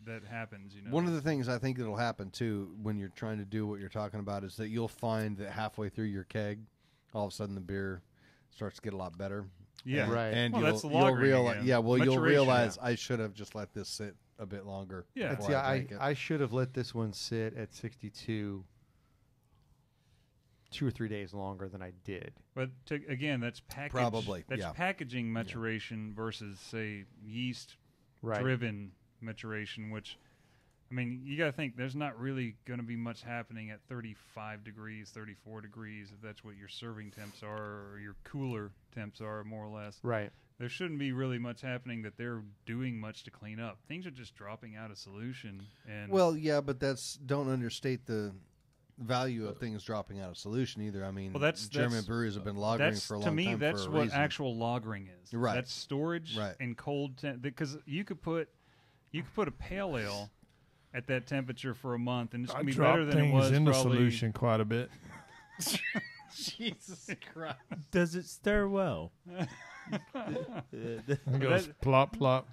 that happens. You know, One of the things I think that'll happen too when you're trying to do what you're talking about is that you'll find that halfway through your keg, all of a sudden the beer starts to get a lot better. Yeah. And, Right. And Well, you'll, that's the you'll lagering realize, again. yeah. Well, you'll Maturation. realize I should have just let this sit a bit longer. Yeah. before Yeah, drank it. I should have let this one sit at 62 2 or 3 days longer than I did. But again, that's package. Probably, That's yeah. packaging maturation versus say yeast Right. driven maturation, which, I mean, you got to think there's not really going to be much happening at 35 degrees, 34 degrees, if that's what your serving temps are or your cooler temps are, more or less. Right. There shouldn't be really much happening that they're doing much to clean up. Things are just dropping out of solution. And Well, yeah, but don't understate the value of things dropping out of solution either. I mean, Well, that's- German breweries have been lagering for a long to me, time that's for a what reason. actual lagering is. Right. That's storage Right. and cold temp. Because you could put a pale ale at that temperature for a month, and it's I gonna be drop better than it things was into probably. solution quite a bit. Jesus Christ. Does it stir well? It goes plop plop.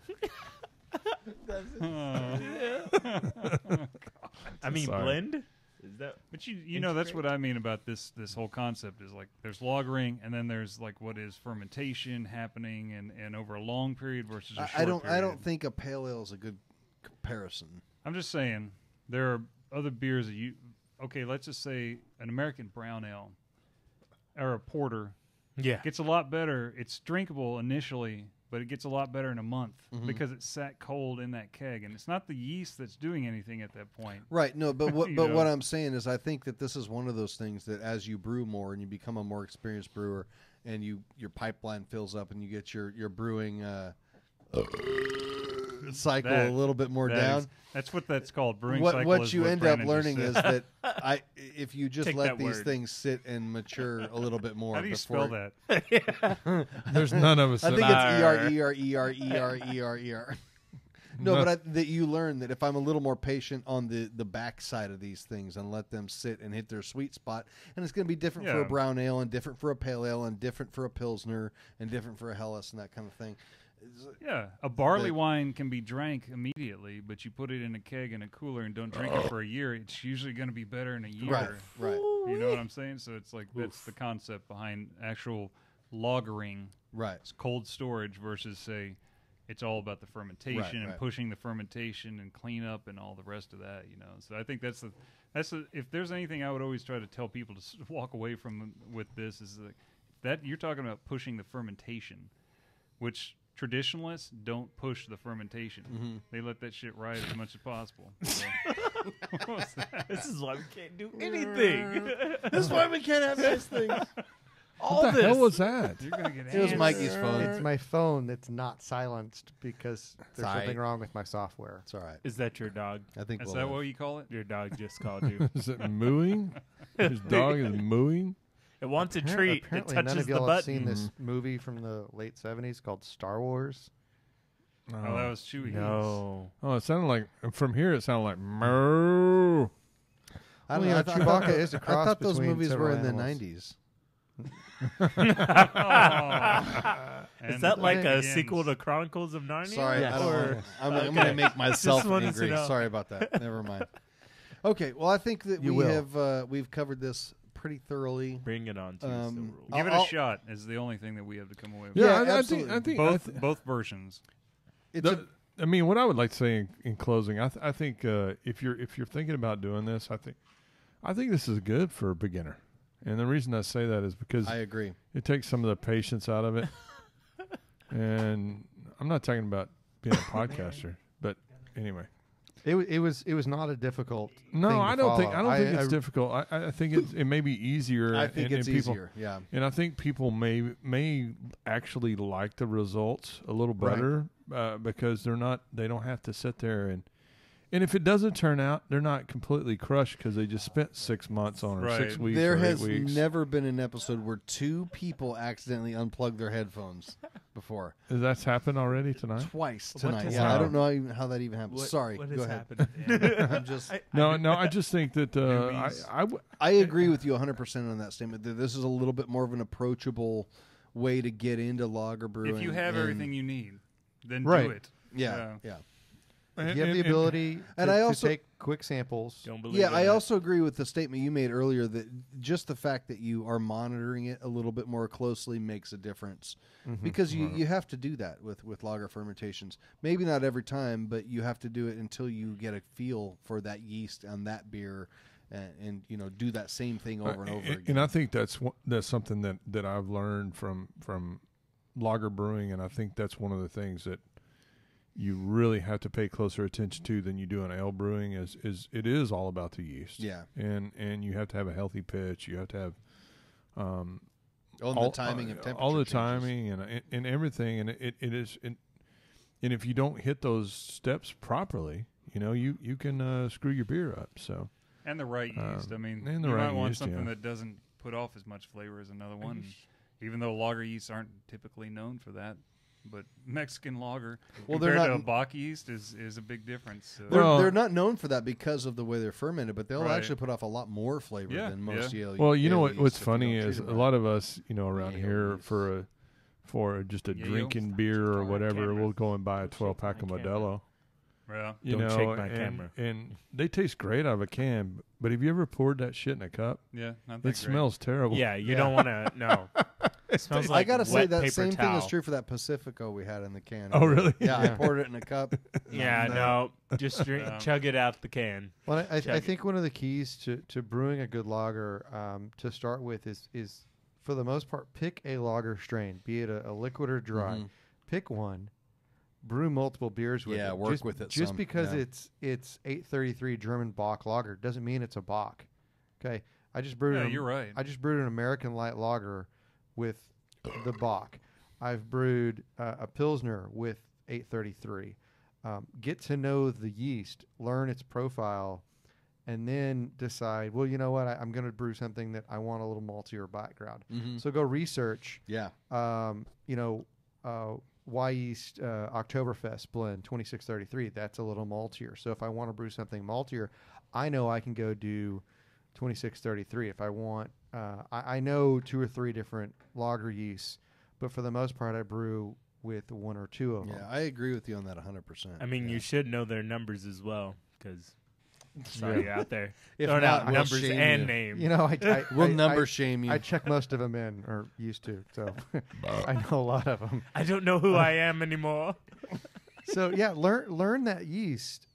I mean, Sorry. blend. Is that? But you know that's what I mean about this whole concept is like there's lagering and then there's like what is fermentation happening and over a long period versus a short I don't period. think a pale ale is a good comparison. I'm just saying there are other beers that let's just say an American brown ale or a porter Yeah. gets a lot better. It's drinkable initially, but it gets a lot better in a month Mhm. because it sat cold in that keg, and it's not the yeast that's doing anything at that point. Right. No, but what You but know. what I'm saying is I think that this is one of those things that as you brew more and you become a more experienced brewer and your pipeline fills up and you get your brewing cycle That- a little bit more down. That's what that's called. Brewing What cycle what is you what end up Brandon just learning said. is that if you just Take let that these word. things sit and mature a little bit more How do you before spell that? There's none of us. I that think are- it's ER. No, but that you learn that if I'm a little more patient on the back side of these things and let them sit and hit their sweet spot, and it's going to be different for a Yeah. brown ale and different for a pale ale and different for a pilsner and different for a Helles and that kind of thing. Yeah, a barley But- wine can be drank immediately, but you put it in a keg in a cooler and don't drink it for a year. It's usually going to be better in a year. Right. You know what I'm saying? So it's like that's the concept behind actual lagering. Right. It's cold storage versus say it's all about the fermentation and right. pushing the fermentation and cleanup and all the rest of that, you know. So I think that's the if there's anything I would always try to tell people to walk away from with this is that you're talking about pushing the fermentation, which traditionalists don't push the fermentation. Mm-hmm. They let that shit ride as much as possible. So. What was that? This is why we can't do anything. This is why we can't have nice things. What the hell was that? You're gonna get It was hands. Mikey's phone. It's my phone that's not silenced because there's Sorry. something wrong with my software. It's all right. Is that your dog? I think Is we'll that live. what you call it? Your dog just called you. Is it mooing? His dog is mooing? It wants a treat. It Apparently touches none of the y'all have seen button. this movie from the late 70s called Star Wars. Oh, that was Chewy. No. Oh, it sounded like, from here, it sounded like moo. I Well, don't know. yeah, I thought- Chewbacca is a I cross thought those between movies were several in the animals. 90s. And Is that the like fight a begins. sequel to Chronicles of Narnia? Sorry, Yes. I don't Or- wanna, I'm Okay. going to make myself Just wanted to angry. know. Sorry about that. Never mind. Okay, well, I think that You we will. have we've covered this pretty thoroughly. Bring it on, Tuesday Um, rules. Give it I'll- a shot is the only thing that we have to come away with. Yeah, I think, absolutely. I think, Both versions. It's I mean, what I would like to say in closing, I think if you're thinking about doing this, I think this is good for a beginner. And the reason I say that is because I agree. it takes some of the patience out of it. And I'm not talking about being a podcaster, but anyway. It was not a difficult. No, thing to I don't think follow. it's difficult. I think it may be easier. I think and it's people, easier. Yeah. And I think people may actually like the results a little better because they don't have to sit there and if it doesn't turn out, they're not completely crushed because they just spent 6 months on it, or Right. 6 weeks, There or 8 has weeks. never been an episode where two people accidentally unplugged their headphones before. That's happened already tonight. Twice What tonight. has Yeah, I happened? don't know how that even happened. Sorry, What go has ahead. happened at the end? I'm just. No, I just think that Newbies. I agree with you 100% on that statement. That this is a little bit more of an approachable way to get into lager brewing. If you have and- everything you need, then Right. do it. yeah, yeah. If you have the ability and to, I to also- take quick samples. Don't believe Yeah, in I it. also agree with the statement you made earlier that just the fact that you are monitoring it a little bit more closely makes a difference. Because you have to do that with lager fermentations. Maybe not every time, but you have to do it until you get a feel for that yeast on that beer and do that same thing over and over again. And I think that's something that I've learned from lager brewing, and I think that's one of the things that you really have to pay closer attention to than you do in ale brewing. Is it is all about the yeast. Yeah. and you have to have a healthy pitch. You have to have the timing of temperature all the changes. timing and everything, and it is. And if you don't hit those steps properly, you can screw your beer up. So. And the right yeast. I mean, and the you right might want yeast, something yeah. that doesn't put off as much flavor as another one. Even though lager yeasts aren't typically known for that. But Mexican lager Well, they're compared not- to a Bach yeast is a big difference. So. They're not known for that because of the way they're fermented, but they'll Right. actually put off a lot more flavor Yeah, than most yeah. ale. Well, you know ale what's yeast if you funny don't treat is them a right. lot of us, around Ale here yeast. for just a Yayo? drinking beer or whatever, camera. we'll go and buy a Don't 12 shake my pack of camera. Modelo. Yeah. Don't shake my camera. And they taste great out of a can. But have you ever poured that shit in a cup? Yeah, not that It great. smells terrible. Yeah, you Yeah. don't want to. No. It smells like I gotta say wet that paper same towel. thing is true for that Pacifico we had in the can. Oh, really? Yeah, I Yeah. poured it in a cup. Yeah, no. Just drink, Yeah. chug it out the can. Well, I Check it. think one of the keys to brewing a good lager to start with is for the most part pick a lager strain, be it a liquid or dry. Mhm. Pick one, brew multiple beers with Yeah, it. work just, with it Just some, because yeah. it's 833 German Bock lager doesn't mean it's a Bock. Okay, I just brewed. Yeah, an- you're right. I just brewed an American light lager with the Bock. I've brewed a Pilsner with 833. Get to know the yeast, learn its profile, and then decide, well, you know what, I'm going to brew something that I want a little maltier background. Mhm. So go research, Yeah. Y Yeast Oktoberfest blend 2633. That's a little maltier. So if I want to brew something maltier, I know I can go do 2633. If I want, I know 2 or 3 different lager yeasts, but for the most part, I brew with 1 or 2 of them. Yeah, I agree with you on that 100%. I mean, yeah. you should know their numbers as well, because sorry you're out there If throwing not, out we'll numbers shame and you. names. You know, We'll I- number I- shame you. I check most of them in, or used to, so I know a lot of them. I don't know who I am anymore. So yeah, learn that yeast.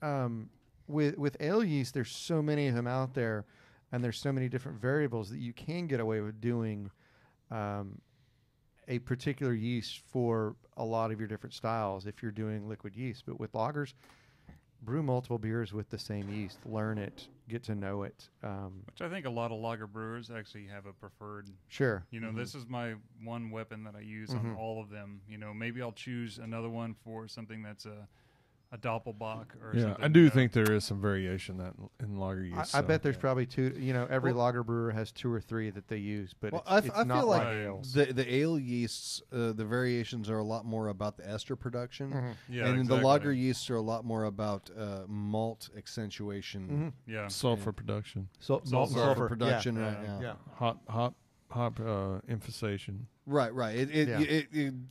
With ale yeast, there's so many of them out there, and there's so many different variables that you can get away with doing a particular yeast for a lot of your different styles if you're doing liquid yeast. But with lagers, brew multiple beers with the same yeast. Learn it, get to know it. Which I think a lot of lager brewers actually have a preferred. Sure. You know, this is my one weapon that I use on all of them. You know, maybe I'll choose another one for something that's a Doppelbock or Yeah, something. I do think there is some variation that in lager yeast. I bet there's probably two. You know, every lager brewer has 2 or 3 that they use, but it's I not feel like like ales. the ale yeasts, the variations are a lot more about the ester production, Yeah, and then exactly. the lager yeasts are a lot more about malt accentuation, Yeah. sulfur production, So sulfur production, right? Yeah. hop emphasization. Right.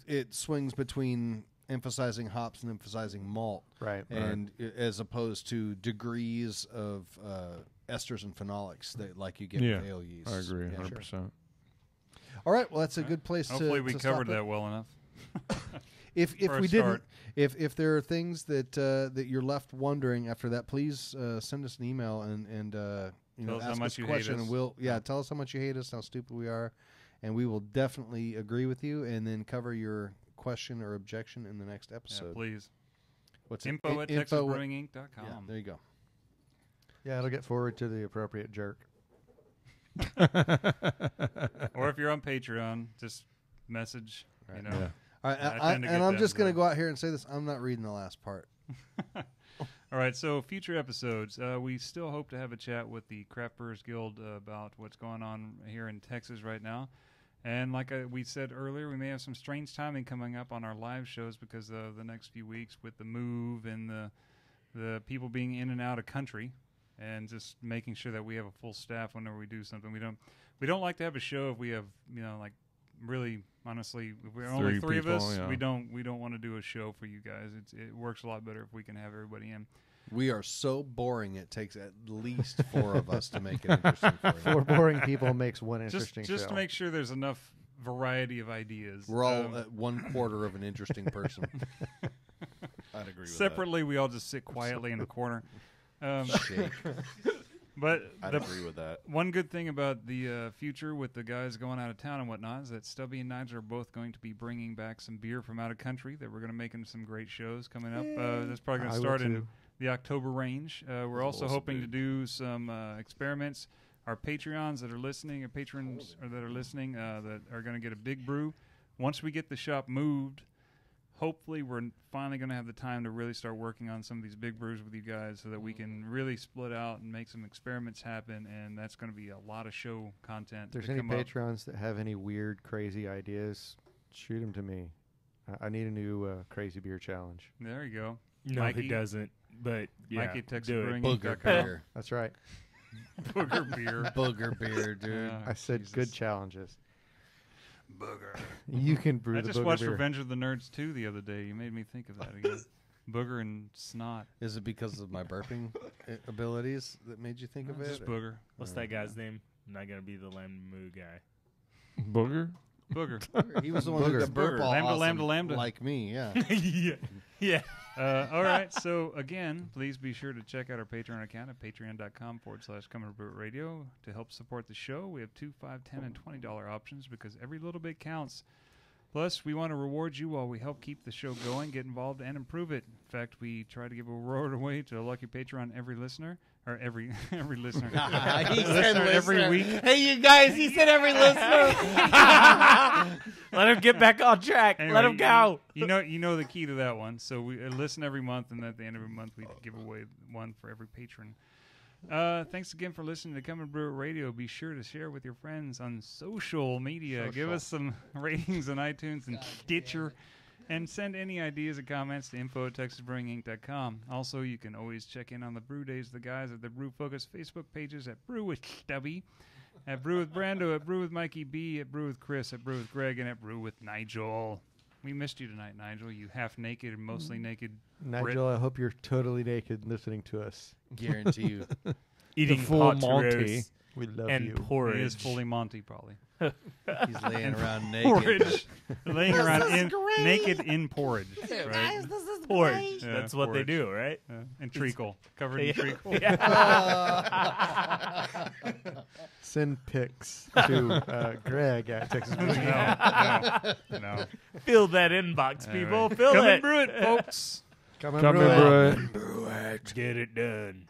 It swings between emphasizing hops and emphasizing malt, Right. and as opposed to degrees of esters and phenolics that like you get with ale yeast. I agree, Yeah, 100%. All right, well, that's a good place Hopefully to we stop covered it. that well enough. If For a we didn't, start. if there are things that that you're left wondering after that, please send us an email and you know, Tell us how ask much us a you hate question, us. and we'll tell us how much you hate us, how stupid we are, and we will definitely agree with you, and then cover your question or objection in the next Yeah, episode. please. What's Info at info TexasBrewingInc.com. Yeah, there you go. Yeah, it'll get forwarded to the appropriate jerk. Or if you're on Patreon, just message. Right. You know. Yeah. All right, I tend to get I'm that just as going to well. go out here and say this. I'm not reading the last part. All right, so future episodes. We still hope to have a chat with the Craft Brewers Guild about what's going on here in Texas right now. And like we said earlier, we may have some strange timing coming up on our live shows because of the next few weeks with the move and the people being in and out of country, and just making sure that we have a full staff whenever we do something. We don't like to have a show if we have, you know, like really honestly, if we're only 3 of people, us, yeah. we don't want to do a show for you guys. It works a lot better if we can have everybody in. We are so boring. It takes at least 4 of us to make it interesting for you. 4 boring people makes one interesting Just show. to make sure there's enough variety of ideas. We're all at 1/4 of an interesting person. I'd agree with separately, we all just sit quietly in a corner. Shake. But that. I'd agree with that. one good thing about the future with the guys going out of town and whatnot is that Stubby and Nigel are both going to be bringing back some beer from out of country that we're going to make in some great shows coming up. That's probably going I to will start in too. the October range. We're also awesome, hoping to dude. do some experiments. Our Patreons that are listening, or patrons that are listening, that are going to get a big brew. Once we get the shop moved, hopefully we're finally going to have the time to really start working on some of these big brews with you guys so that we can really split out and make some experiments happen, and that's going to be a lot of show content. If there's to any come up. patrons that have any weird, crazy ideas, shoot them to me. I need a new crazy beer challenge. There you go. No, Mikey? he doesn't. But yeah, Mikey, Texas do it. Brewing Booger Inc.com. beer. That's right. Booger beer. Booger beer, dude. I said Jesus. good challenges. Booger. You can brew I the just booger watched beer. Revenge of the Nerds 2 the other day. You made me think of that again. Booger and snot. Is it because of my burping abilities that made you think of Just it? booger. What's that guy's name? I'm not gonna be the Lamu guy. Booger? Booger. He was the one who Booger. got burp all Lambda, awesome, lambda, lambda. like me, yeah. yeah, yeah. All right. So, again, please be sure to check out our Patreon account at patreon.com/CommonBrewRadio to help support the show. We have $2, $5, $10, and $20 options because every little bit counts. Plus, we want to reward you while we help keep the show going, get involved, and improve it. In fact, we try to give a reward away to a lucky Patreon every listener, or every listener. He Listener every week. Hey, you guys! He said every listener. Let him get back on track. Anyway, Let him go. You know the key to that one. So we listen every month, and at the end of every month, we give away one for every patron. Thanks again for listening to Come and Brew It Radio. Be sure to share with your friends on social media. Give us some ratings on iTunes and Stitcher. And send any ideas or comments to info@TexasBrewingInc.com. Also, you can always check in on the brew days of the guys at the Brew Focus Facebook pages at Brew with Stubby, at Brew with Brando, at Brew with Mikey B, at Brew with Chris, at Brew with Greg, and at Brew with Nigel. We missed you tonight, Nigel. You half naked and mostly naked. Nigel, I hope you're totally naked listening to us. Guarantee you. Eating full pot Monty. roast We love and you. He porridge. is fully Monty, probably. He's laying around naked. Porridge. Laying around naked in porridge. Right? Guys, this is porridge. Yeah, That's what they porridge. do, right? And treacle. Covered in treacle. Send pics to Greg at Texas Brew. No. Fill that inbox, people. right. Fill Come it. and brew it, folks. Come and Come brew and it. brew it. Get it done.